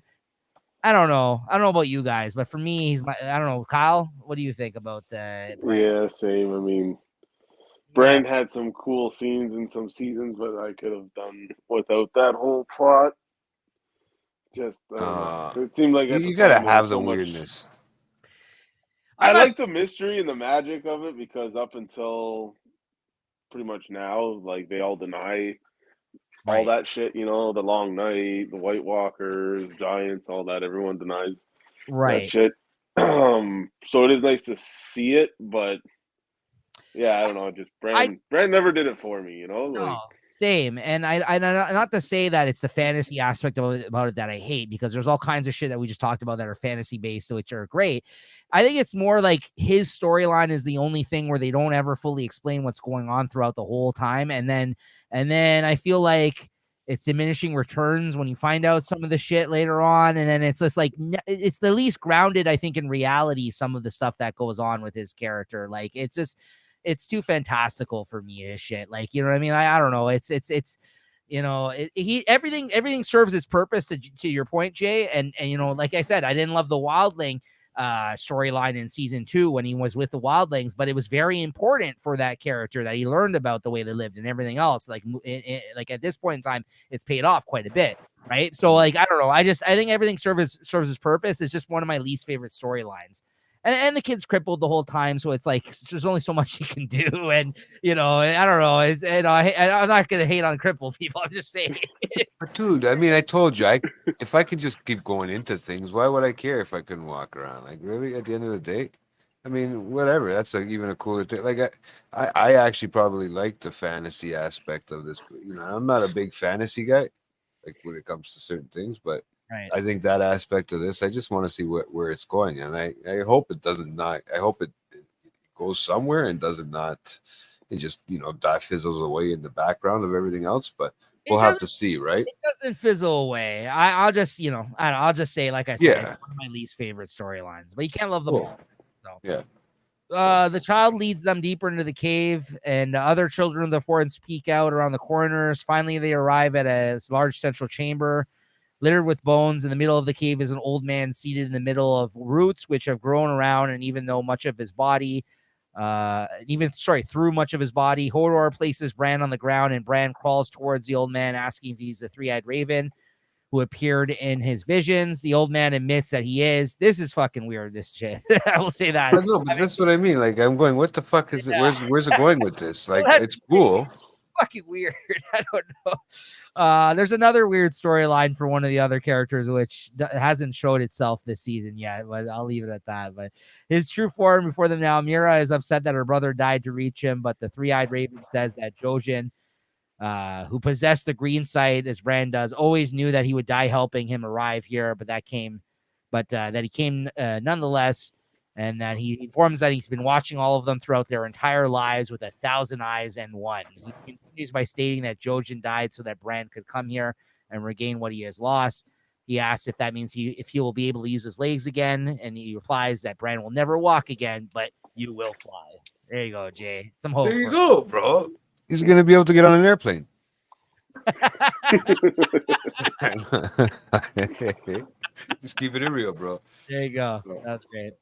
I don't know about you guys, but for me, I don't know. Kyle, what do you think about that? Yeah, same. I mean, Bran had some cool scenes in some seasons, but I could have done without that whole plot. Just it seemed like you gotta have the weirdness. I like the mystery and the magic of it because up until pretty much now, like they all deny all that shit. You know, the Long Night, the White Walkers, giants, all that. Everyone denies that shit. So it is nice to see it, but. Yeah, I don't know. Just Bran never did it for me, you know. No, same. And I not to say that it's the fantasy aspect about it that I hate, because there's all kinds of shit that we just talked about that are fantasy based, which are great. I think it's more like his storyline is the only thing where they don't ever fully explain what's going on throughout the whole time, and then I feel like it's diminishing returns when you find out some of the shit later on, and then it's just like it's the least grounded, I think, in reality. Some of the stuff that goes on with his character, like it's too fantastical for me as shit. Like, you know what I mean? I don't know. It's you know, everything serves its purpose to your point, Jay. And you know, like I said, I didn't love the Wildling storyline in season 2 when he was with the Wildlings, but it was very important for that character that he learned about the way they lived and everything else. Like, like at this point in time, it's paid off quite a bit, right? So, like, I don't know. I think everything serves its purpose. It's just one of my least favorite storylines. And the kid's crippled the whole time, so it's like there's only so much he can do, and you know, I don't know. It's I'm not gonna hate on crippled people. I'm just saying. But dude, I mean, I told you, if I could just keep going into things, why would I care if I couldn't walk around? Like, really, at the end of the day, I mean, whatever. That's like even a cooler thing. Like, I actually probably like the fantasy aspect of this. You know, I'm not a big fantasy guy, like when it comes to certain things, but. Right. I think that aspect of this, I just want to see where it's going, and I hope it doesn't not. I hope it goes somewhere and doesn't not. It just fizzles away in the background of everything else. But we'll have to see, right? It doesn't fizzle away. I'll just I'll just say, like I said, it's one of my least favorite storylines. But you can't love them all. So. Yeah. The child leads them deeper into the cave, and other children of the forest peek out around the corners. Finally, they arrive at a large central chamber. Littered with bones. In the middle of the cave is an old man seated in the middle of roots which have grown around, and even though much of his body, through much of his body, Hodor places Bran on the ground, and Bran crawls towards the old man, asking if he's the three-eyed raven who appeared in his visions. The old man admits that he is. This is fucking weird, this shit. I will say that. But that's what I mean. Like, I'm going, what the fuck is it? Where's it going with this? Like, it's cool. Fucking weird. I don't know. There's another weird storyline for one of the other characters, which hasn't showed itself this season yet, but I'll leave it at that. But his true form before them now, Mira is upset that her brother died to reach him, but the three-eyed raven says that Jojen, who possessed the green sight as Bran does, always knew that he would die helping him arrive here, but that he came nonetheless. And that he informs that he's been watching all of them throughout their entire lives with 1,000 eyes and one. He continues by stating that Jojen died so that Bran could come here and regain what he has lost. He asks if that means if he will be able to use his legs again, and he replies that Bran will never walk again, but you will fly. There you go, Jay. Some hope. There you go, bro. He's gonna be able to get on an airplane. Just keep it real, bro. There you go. That's great.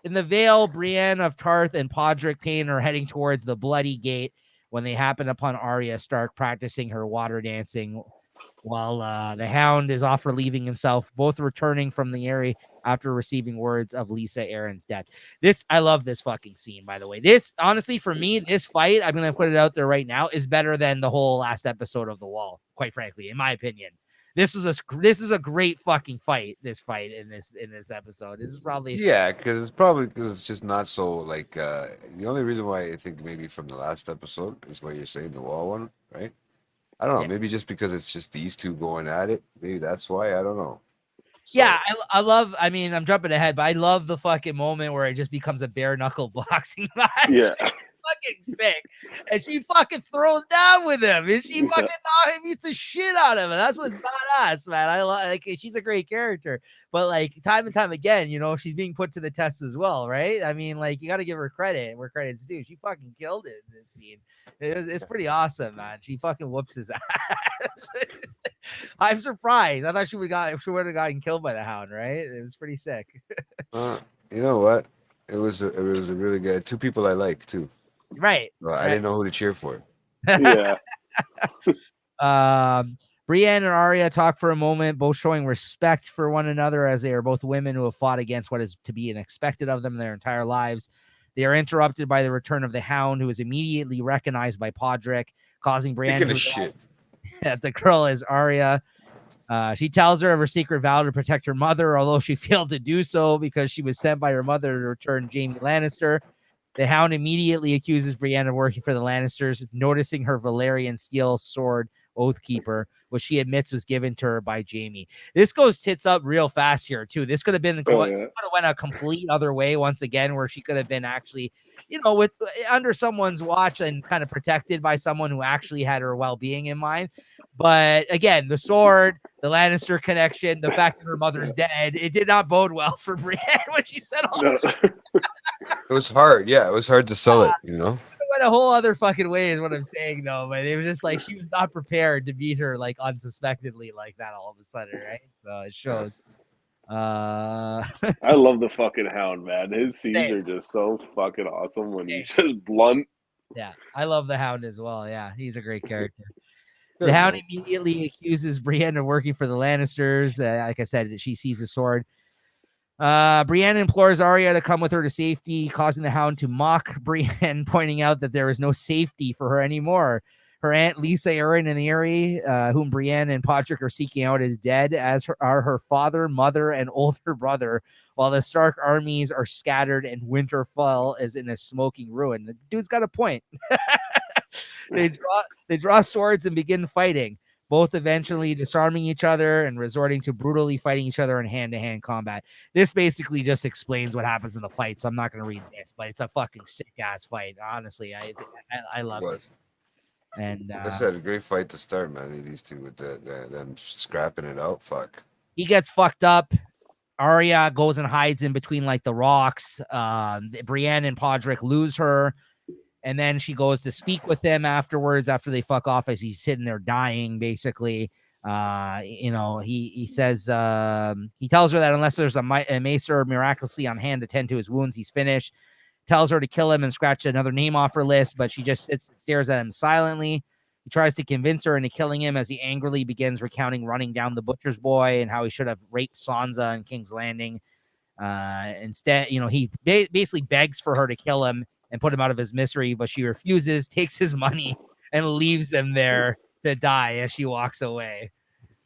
In the Vale, Brienne of Tarth and Podrick Payne are heading towards the Bloody Gate when they happen upon Arya Stark practicing her water dancing, while the Hound is off relieving himself, both returning from the area after receiving words of Lisa Aaron's death. I love this fucking scene, by the way. This, honestly, for me, this fight, I'm going to put it out there right now, is better than the whole last episode of The Wall, quite frankly, in my opinion. This is a great fucking fight. This fight in this episode. This is probably because it's just not so like the only reason why I think maybe from the last episode is what you're saying, the Wall one, right? I don't know. Yeah. Maybe just because it's just these two going at it. Maybe that's why. I don't know. So, yeah, I love. I mean, I'm jumping ahead, but I love the fucking moment where it just becomes a bare knuckle boxing match. Yeah. Fucking sick, and she fucking throws down with him, and she fucking beats the shit out of him. That's what's badass, man. I like. She's a great character, but like time and time again, you know, she's being put to the test as well, right? I mean, like you got to give her credit where credit's due. She fucking killed it in this scene. It's pretty awesome, man. She fucking whoops his ass. I'm surprised. I thought she would have gotten killed by the Hound, right? It was pretty sick. You know what? It was a really good. Two people I like too. Right. Well, I didn't know who to cheer for. Yeah. Brienne and Arya talk for a moment, both showing respect for one another as they are both women who have fought against what is to be expected of them their entire lives. They are interrupted by the return of the Hound, who is immediately recognized by Podrick, causing Brienne to shit. that the girl is Arya. She tells her of her secret vow to protect her mother, although she failed to do so because she was sent by her mother to return Jaime Lannister. The Hound immediately accuses Brienne of working for the Lannisters, noticing her Valyrian steel sword, Oathkeeper, which she admits was given to her by Jaime. This goes tits up real fast here, too. This could have been could have went a complete other way once again, where she could have been actually, you know, with under someone's watch and kind of protected by someone who actually had her well-being in mind. But again, the sword, the Lannister connection, the fact that her mother's dead, it did not bode well for Brienne when she said all that. It was hard. Yeah, it was hard to sell it, you know? It went a whole other fucking way is what I'm saying, though. But it was just like she was not prepared to meet her like unsuspectedly like that all of a sudden, right? So it shows. I love the fucking Hound, man. His scenes are just so fucking awesome when he's just blunt. Yeah, I love the Hound as well. Yeah, he's a great character. The Hound immediately accuses Brienne of working for the Lannisters. Like I said, she sees a sword. Brienne implores Arya to come with her to safety, causing the Hound to mock Brienne, pointing out that there is no safety for her anymore. Her aunt Lisa Aaron in the area, whom Brienne and Podrick are seeking out, is dead, as are her father, mother, and older brother, while the Stark armies are scattered and Winterfell is in a smoking ruin. The dude's got a point. They draw swords and begin fighting, both eventually disarming each other and resorting to brutally fighting each other in hand-to-hand combat. This basically just explains what happens in the fight, so I'm not going to read this, but it's a fucking sick-ass fight. Honestly, I love it. And I said, a great fight to start, man. These two with them scrapping it out. Fuck. He gets fucked up. Arya goes and hides in between like the rocks. Brienne and Podrick lose her. And then she goes to speak with him afterwards, after they fuck off, as he's sitting there dying, basically. You know, he says, he tells her that unless there's a maester miraculously on hand to tend to his wounds, he's finished. Tells her to kill him and scratch another name off her list, but she just sits and stares at him silently. He tries to convince her into killing him as he angrily begins recounting running down the butcher's boy and how he should have raped Sansa in King's Landing. Instead, you know, he basically begs for her to kill him and put him out of his misery, but she refuses, takes his money, and leaves him there to die as she walks away.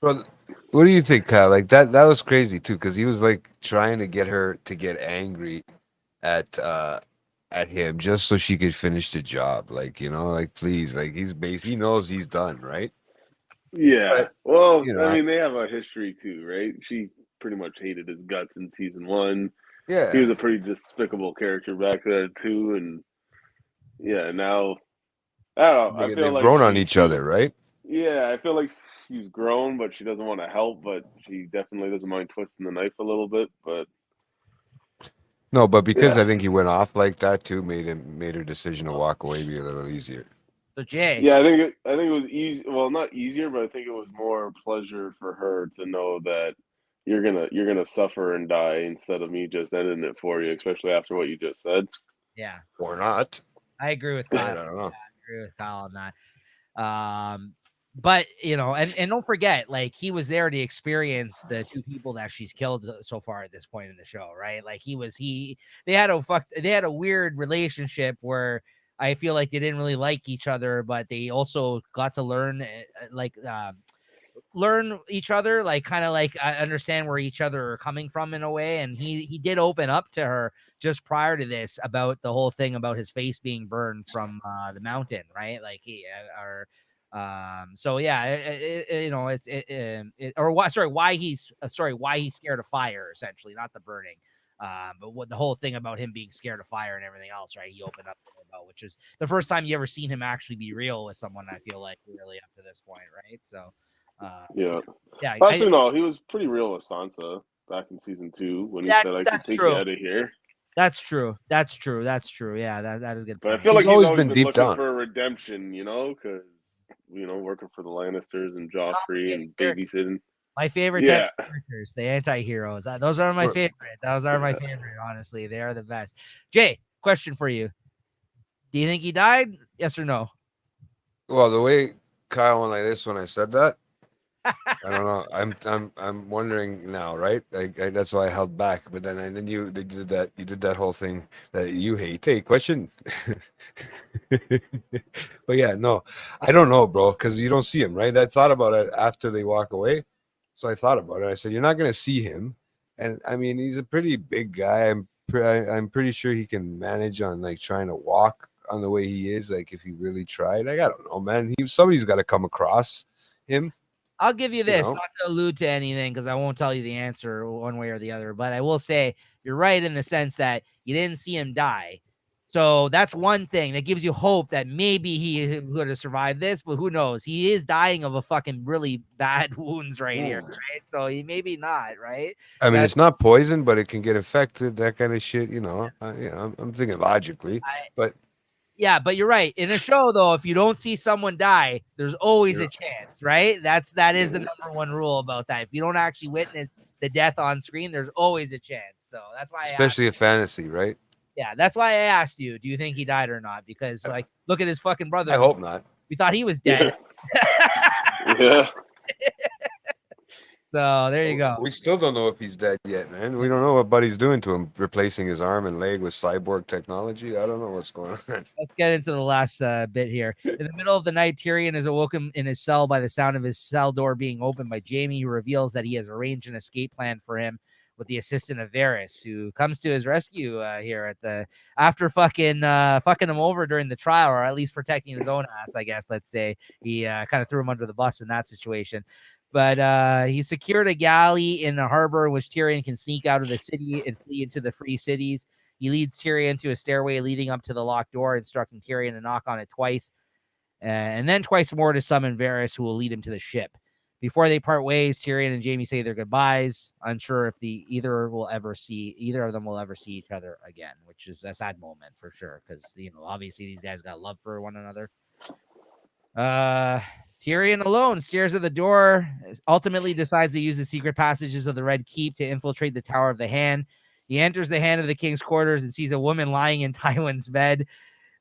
Well, what do you think, Kyle? Like that was crazy too, because he was like trying to get her to get angry at him just so she could finish the job. Like, you know, like please, like he knows he's done, right? Yeah. But, well, you know, I mean, they have a history too, right? She pretty much hated his guts in season 1. Yeah. he was a pretty despicable character back then too, and yeah, now I don't know. I feel They've like grown on each other, right? yeah, I feel like she's grown, but she doesn't want to help, but she definitely doesn't mind twisting the knife a little bit. But No, but because yeah, I think he went off like that too, made her decision to walk away be a little easier. So Jay, yeah, I think it was easy. Well, not easier, but I think it was more pleasure for her to know that you're gonna suffer and die instead of me just ending it for you, especially after what you just said. yeah, Or not. I agree with I Kyle. don't know. I agree with Kyle on that. But and don't forget, like he was there to experience the two people that she's killed so far at this point in the show, right? Like they had a weird relationship where I feel like they didn't really like each other, but they also got to learn each other, like kind of like understand where each other are coming from in a way. And he did open up to her just prior to this about the whole thing about his face being burned from the mountain, right? Like so yeah, why he's scared of fire, essentially, not the burning. But what the whole thing about him being scared of fire and everything else, right? He opened up about, which is the first time you ever seen him actually be real with someone, I feel like, really up to this point, right? So Yeah. yeah, Actually, no, he was pretty real with Sansa back in season 2 when he said, "I could take you out of here." That's true. Yeah, that is a good But I point. feel like He's he's always always been been deep looking down. for a redemption, because working for the Lannisters and Joffrey Complicated and character. babysitting. My favorite type of characters, the anti-heroes. Those are my favorite. Those are my favorite, honestly. They are the best. Jay, question for you. Do you think he died? Yes or no? Well, the way Kyle went like this when I said that, I don't know. I'm wondering now, right? That's why I held back. But then you did that. You did that whole thing that you hate. Hey, question. But yeah, no, I don't know, bro, because you don't see him, right? I thought about it after they walk away, so I thought about it. I said, you're not gonna see him, and I mean, he's a pretty big guy. I'm pretty sure he can manage on like trying to walk on the way he is. Like if he really tried, like I don't know, man. Somebody's got to come across him. I'll give you this, know? not to allude to anything, because I won't tell you the answer one way or the other. But I will say you're right in the sense that you didn't see him die. So that's one thing that gives you hope that maybe he would have survived this, but who knows? He is dying of a fucking really bad wounds right here, right? So he maybe not, right? I mean, it's not poison, but it can get infected, that kind of shit, I'm thinking logically, but yeah, but you're right. In a show, though, if you don't see someone die, there's always a chance, right? That is the number one rule about that. If you don't actually witness the death on screen, there's always a chance. So that's why especially a fantasy, right? yeah, that's why I asked you, do you think he died or not? Because like, look at his fucking brother. I hope not. We thought he was dead. Yeah. So there you go. We still don't know if he's dead yet, man. We don't know what Buddy's doing to him, replacing his arm and leg with cyborg technology. I don't know what's going on. Let's get into the last bit here. In the middle of the night, Tyrion is awoken in his cell by the sound of his cell door being opened by Jaime, who reveals that he has arranged an escape plan for him with the assistant of Varys, who comes to his rescue here after fucking him over during the trial, or at least protecting his own ass, I guess. Let's say he kind of threw him under the bus in that situation. But he secured a galley in the harbor in which Tyrion can sneak out of the city and flee into the free cities. He leads Tyrion to a stairway leading up to the locked door, instructing Tyrion to knock on it twice, and then twice more to summon Varys, who will lead him to the ship. Before they part ways, Tyrion and Jaime say their goodbyes, unsure if either of them will ever see each other again, which is a sad moment for sure, because obviously these guys got love for one another. Tyrion alone stares at the door, ultimately decides to use the secret passages of the Red Keep to infiltrate the Tower of the Hand. He enters the Hand of the King's quarters and sees a woman lying in Tywin's bed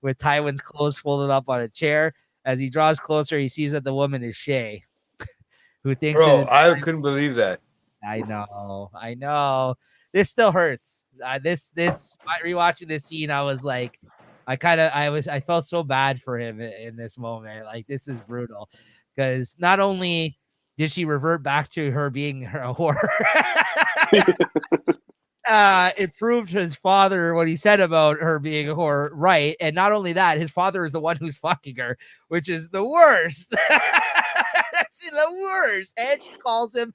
with Tywin's clothes folded up on a chair. As he draws closer, he sees that the woman is Shae, who thinks I couldn't believe that. I know. This still hurts. Rewatching this scene, I was like, I felt so bad for him in this moment. Like, this is brutal, because not only did she revert back to her being a whore, it proved his father what he said about her being a whore right. And not only that, his father is the one who's fucking her, which is the worst. That's the worst. And she calls him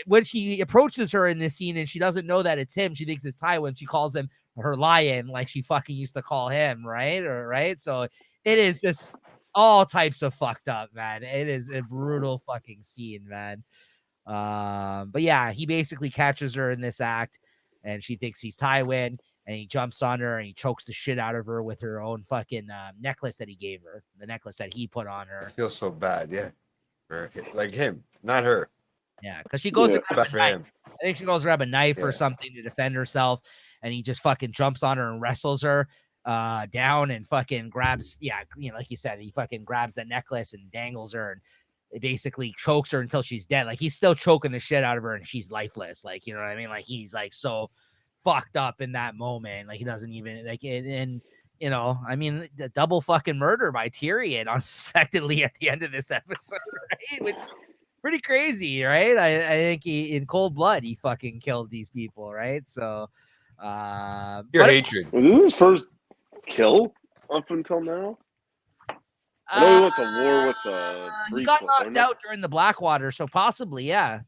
when she approaches her in this scene and she doesn't know that it's him, she thinks it's Tywin. She calls him her lion, like she fucking used to call him, right? So it is just all types of fucked up, man. It is a brutal fucking scene, man. But yeah, he basically catches her in this act, and she thinks he's Tywin, and he jumps on her and he chokes the shit out of her with her own fucking necklace that he gave her, the necklace that he put on her. I feel so bad, yeah. Like him, not her. Yeah, because she goes to grab Bad a for knife. him. I think she goes to grab a knife Yeah. or something to defend herself, and he just fucking jumps on her and wrestles her down and fucking grabs, like you said, he fucking grabs the necklace and dangles her, and it basically chokes her until she's dead. Like, he's still choking the shit out of her and she's lifeless. Like, you know what I mean? Like, he's like so fucked up in that moment. Like, he doesn't even like it. And you know, I mean, the double fucking murder by Tyrion unsuspectedly at the end of this episode, right? Which pretty crazy, right? I think he, in cold blood, he fucking killed these people, right? So Your but- hatred. Was this his first kill up until now? I know he went to war with he got Breach, knocked wasn't it? out during the Blackwater, so possibly, yeah.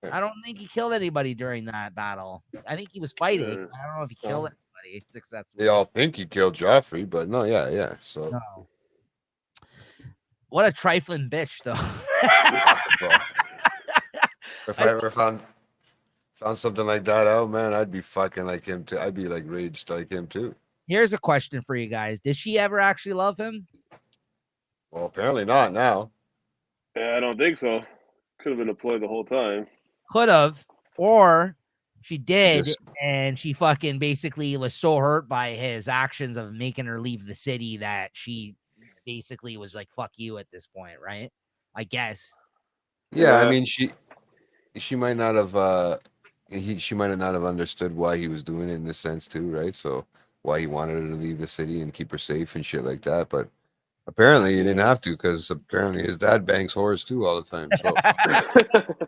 I don't think he killed anybody during that battle. I think he was fighting. Yeah. I don't know if he killed anybody successfully. They all think he killed Joffrey, but no, yeah. So No. What a trifling bitch, though. bro. If I ever found something like that out, man, I'd be fucking like him too. I'd be like raged like him too. Here's a question for you guys. Did she ever actually love him? Well, apparently not now. Yeah, I don't think so. Could have been a ploy the whole time. Could have, or she did, Just- and she fucking basically was so hurt by his actions of making her leave the city that she basically was like, fuck you at this point, right? I guess. Yeah, Yeah. I mean she might not have she might not have understood why he was doing it in this sense too, right? So why he wanted her to leave the city and keep her safe and shit like that. But apparently he didn't have to, because apparently his dad bangs whores too all the time. So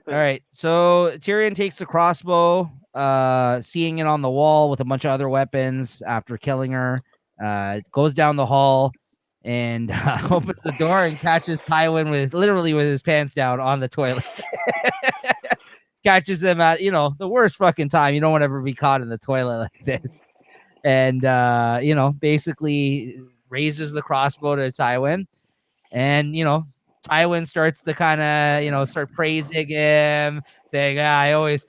All right. So Tyrion takes the crossbow, seeing it on the wall with a bunch of other weapons after killing her, goes down the hall and opens the door and catches Tywin with his pants down on the toilet. Catches him at, the worst fucking time. You don't want to ever be caught in the toilet like this. And, basically raises the crossbow to Tywin. And, Tywin starts to kind of, start praising him, saying, I always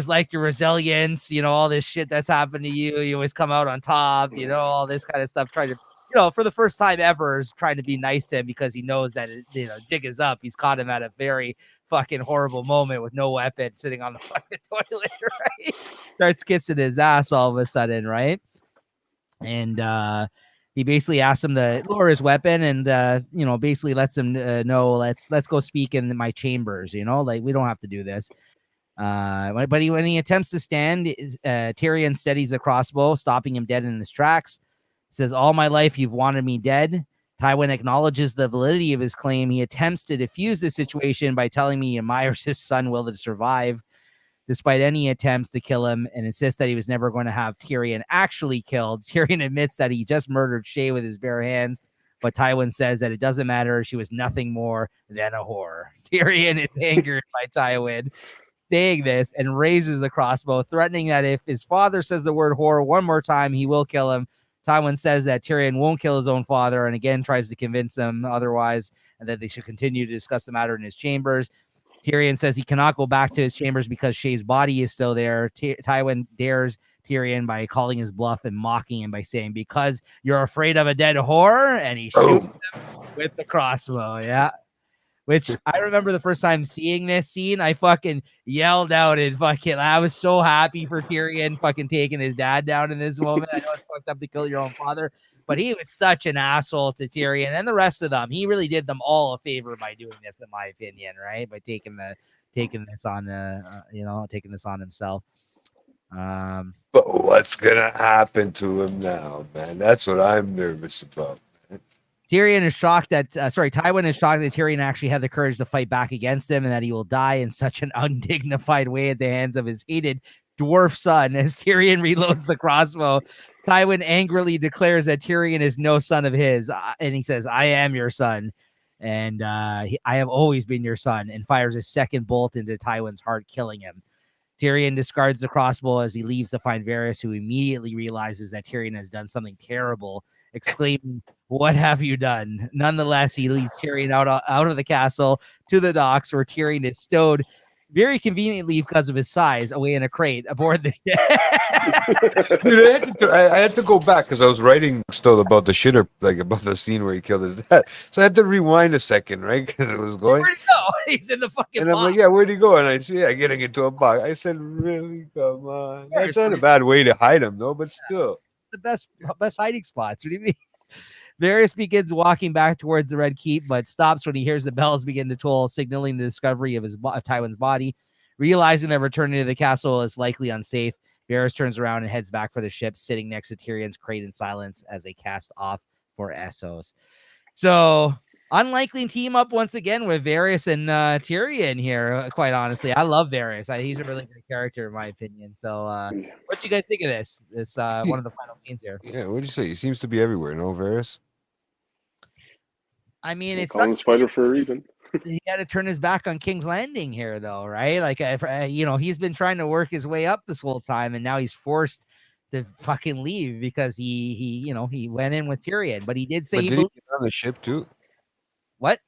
liked your resilience, all this shit that's happened to you. You always come out on top, all this kind of stuff. Trying to, for the first time ever, is trying to be nice to him because he knows that, jig is up. He's caught him at a very fucking horrible moment with no weapon sitting on the fucking toilet, right? Starts kissing his ass all of a sudden, right? And, he basically asks him to lower his weapon and, basically lets him know, let's go speak in my chambers, like, we don't have to do this. But when he attempts to stand, Tyrion steadies the crossbow, stopping him dead in his tracks. Says, all my life, you've wanted me dead. Tywin acknowledges the validity of his claim. He attempts to defuse the situation by telling me he admires his son will to survive, despite any attempts to kill him, and insists that he was never going to have Tyrion actually killed. Tyrion admits that he just murdered Shae with his bare hands, but Tywin says that it doesn't matter. She was nothing more than a whore. Tyrion is angered by Tywin saying this and raises the crossbow, threatening that if his father says the word whore one more time, he will kill him. Tywin says that Tyrion won't kill his own father, and again tries to convince him otherwise, and that they should continue to discuss the matter in his chambers. Tyrion says he cannot go back to his chambers because Shae's body is still there. Tywin dares Tyrion by calling his bluff and mocking him by saying, because you're afraid of a dead whore, and he shoots him with the crossbow. Yeah. Which I remember the first time seeing this scene, I fucking yelled out and I was so happy for Tyrion fucking taking his dad down in this moment. I know it's fucked up to kill your own father, but he was such an asshole to Tyrion and the rest of them. He really did them all a favor by doing this, in my opinion, right? By taking this on himself. but what's gonna happen to him now, man? That's what I'm nervous about. Tyrion is shocked that Tywin is shocked that Tyrion actually had the courage to fight back against him, and that he will die in such an undignified way at the hands of his hated dwarf son. As Tyrion reloads the crossbow, Tywin angrily declares that Tyrion is no son of his, and he says, I am your son. And I have always been your son, and fires a second bolt into Tywin's heart, killing him. Tyrion discards the crossbow as he leaves to find Varys, who immediately realizes that Tyrion has done something terrible, exclaiming, "What have you done?" Nonetheless, he leads Tyrion out of the castle to the docks, where Tyrion is stowed very conveniently because of his size away in a crate aboard the ship. Dude, I had to go back because I was writing still about the shitter, like about the scene where he killed his dad. So I had to rewind a second, right? Because it was going. Where'd he go? He's in the fucking And I'm box. like, yeah, where'd he go? And I see, yeah, getting into a box. I said, really? Come on. That's not a bad way to hide him, though, but still. The best hiding spots. What do you mean? Varys begins walking back towards the Red Keep, but stops when he hears the bells begin to toll, signaling the discovery of Tywin's body. Realizing that returning to the castle is likely unsafe, Varys turns around and heads back for the ship, sitting next to Tyrion's crate in silence as they cast off for Essos. So, unlikely team up once again with Varys and Tyrion here, quite honestly. I love Varys. He's a really great character, in my opinion. So, what do you guys think of this? This one of the final scenes here. Yeah, what'd you say? He seems to be everywhere, no, Varys? I mean, it's a spider for a reason. He had to turn his back on King's Landing here, though, right? Like, he's been trying to work his way up this whole time, and now he's forced to fucking leave because he went in with Tyrion. But he did say did he get on the ship too? What?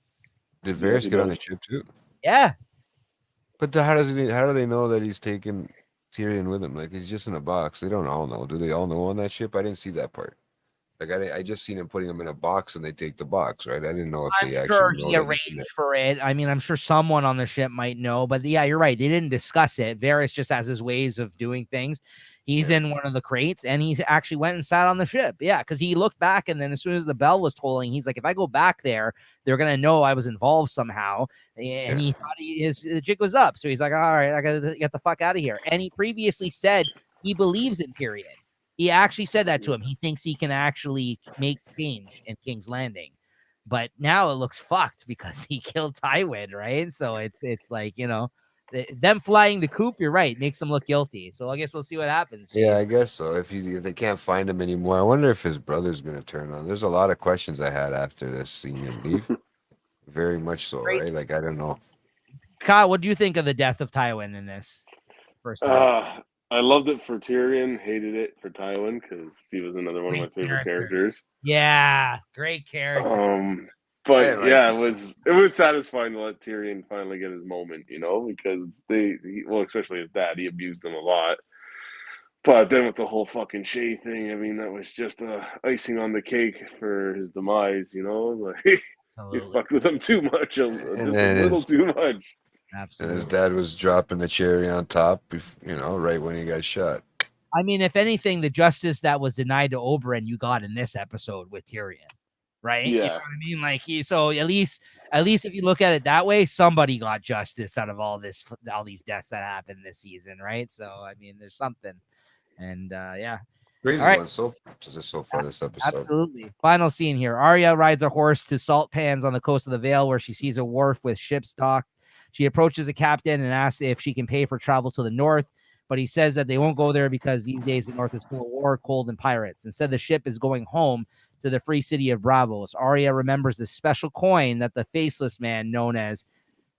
Did Varys get on the ship too? Yeah. But how do they know that he's taking Tyrion with him? Like, he's just in a box. They don't all know. Do they all know on that ship? I didn't see that part. Like, I just seen him putting him in a box and they take the box, right? I didn't know if they actually know. He arranged for it. I mean, I'm sure someone on the ship might know, but yeah, you're right. They didn't discuss it. Varys just has his ways of doing things. He's in one of the crates and he's actually went and sat on the ship. Yeah, because he looked back and then as soon as the bell was tolling, he's like, if I go back there, they're going to know I was involved somehow. And he thought his jig was up. So he's like, all right, I got to get the fuck out of here. And he previously said he believes in Tyrion. He actually said that to him. He thinks he can actually make change in King's Landing. But now it looks fucked because he killed Tywin, right? So it's like, them flying the coop, you're right, makes them look guilty. So I guess we'll see what happens. Yeah, I guess so. If they can't find him anymore, I wonder if his brother's gonna turn on. There's a lot of questions I had after this seeing him leave. Very much so, right? Like, I don't know. Kyle, what do you think of the death of Tywin in this first time? I loved it for Tyrion, hated it for Tywin because he was another one of my favorite characters. Yeah, great character. But yeah, it was satisfying to let Tyrion finally get his moment, because especially his dad, he abused him a lot. But then with the whole fucking Shay thing, I mean, that was just icing on the cake for his demise, like he fucked with him too much, just a little too much. Absolutely. And his dad was dropping the cherry on top, right when he got shot. I mean, if anything, the justice that was denied to Oberyn, you got in this episode with Tyrion, right? Yeah. You know what I mean? Like, so at least if you look at it that way, somebody got justice out of all these deaths that happened this season, right? So, I mean, there's something. And yeah. Crazy one so far this episode. Absolutely. Final scene here. Arya rides a horse to salt pans on the coast of the Vale where she sees a wharf with ships docked. She approaches the captain and asks if she can pay for travel to the north, but he says that they won't go there because these days the north is full of war, cold, and pirates. Instead, the ship is going home to the free city of Braavos. Arya remembers the special coin that the faceless man known as,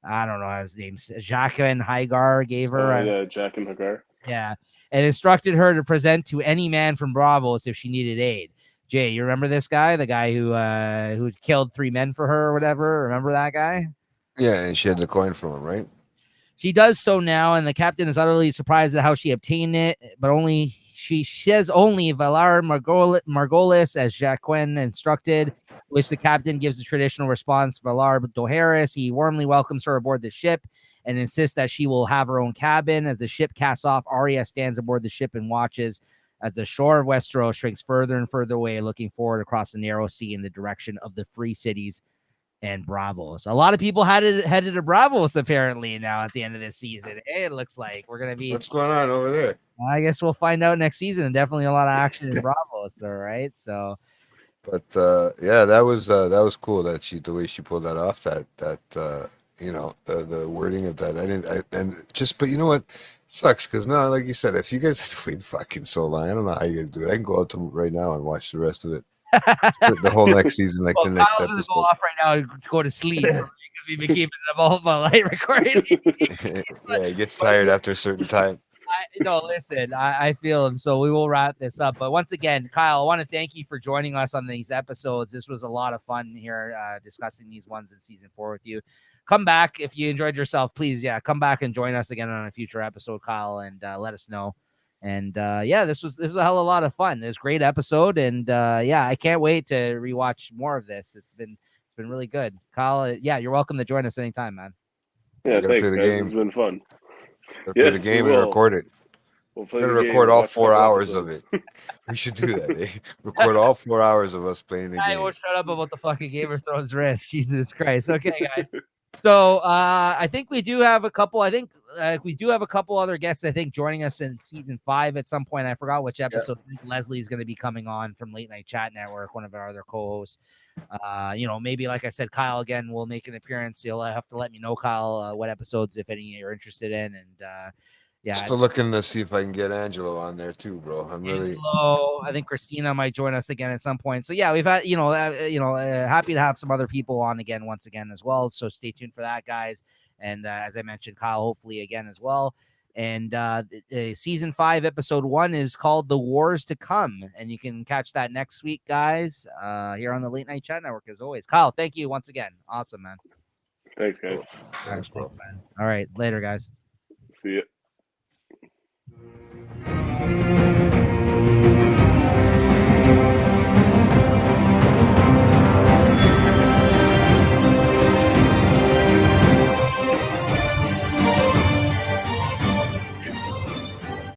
I don't know his name, Jaqen H'ghar gave her. Yeah, Jaqen H'ghar. Yeah, and instructed her to present to any man from Braavos if she needed aid. Jay, you remember this guy, the guy who killed 3 men for her or whatever? Remember that guy? Yeah, and she had the coin from him, right? She does so now, and the captain is utterly surprised at how she obtained it, but she says only Valar Margolis as Jaqen instructed, which the captain gives the traditional response, Valar Dohaeris. He warmly welcomes her aboard the ship and insists that she will have her own cabin. As the ship casts off, Arya stands aboard the ship and watches as the shore of Westeros shrinks further and further away, looking forward across the narrow sea in the direction of the free cities and Braavos. A lot of people headed to Braavos apparently now at the end of this season. Hey, it looks like we're gonna be. What's going on over there? I guess we'll find out next season. And definitely a lot of action in Braavos, though, right? So, but yeah, that was cool that the way she pulled that off. The wording of that. But you know what? It sucks because now, like you said, if you guys have to wait fucking so long, I don't know how you're gonna do it. I can go out to right now and watch the rest of it. the whole next season, like the next Kyle's gonna go episode. off right now and go to sleep because we've been keeping them all light recording. Yeah, it gets tired after a certain time. No, listen, I feel him. So we will wrap this up. But once again, Kyle, I want to thank you for joining us on these episodes. This was a lot of fun here discussing these ones in season 4 with you. Come back if you enjoyed yourself. Please, come back and join us again on a future episode, Kyle, and let us know. And this was a hell of a lot of fun. It was a great episode, and I can't wait to rewatch more of this. It's been really good, Kyle. You're welcome to join us anytime, man. Yeah, Gotta thanks, play the guys. game. It's been fun. Play the game and record it. We'll play We're the gonna game record and all watch a 4 couple hours of episodes. it. We should do that. Eh? Record all 4 hours of us playing the I game. will shut up about the fucking Game of Thrones risk. Jesus Christ. Okay, guys. So I think we do have a couple. I think we do have a couple other guests. I think joining us in season 5 at some point. I forgot which episode. I think Leslie is going to be coming on from Late Night Chat Network, one of our other co-hosts. Maybe like I said, Kyle again will make an appearance. You'll have to let me know, Kyle, what episodes, if any, you're interested in, and Still looking to see if I can get Angelo on there too, bro. I'm really. Angelo, I think Christina might join us again at some point. So we've had happy to have some other people on again once again as well. So stay tuned for that, guys. And as I mentioned, Kyle hopefully again as well. And season 5, episode 1 is called "The Wars to Come," and you can catch that next week, guys. Here on the Late Night Chat Network, as always. Kyle, thank you once again. Awesome, man. Thanks, guys. Thanks, bro. Man. All right, later, guys. See ya.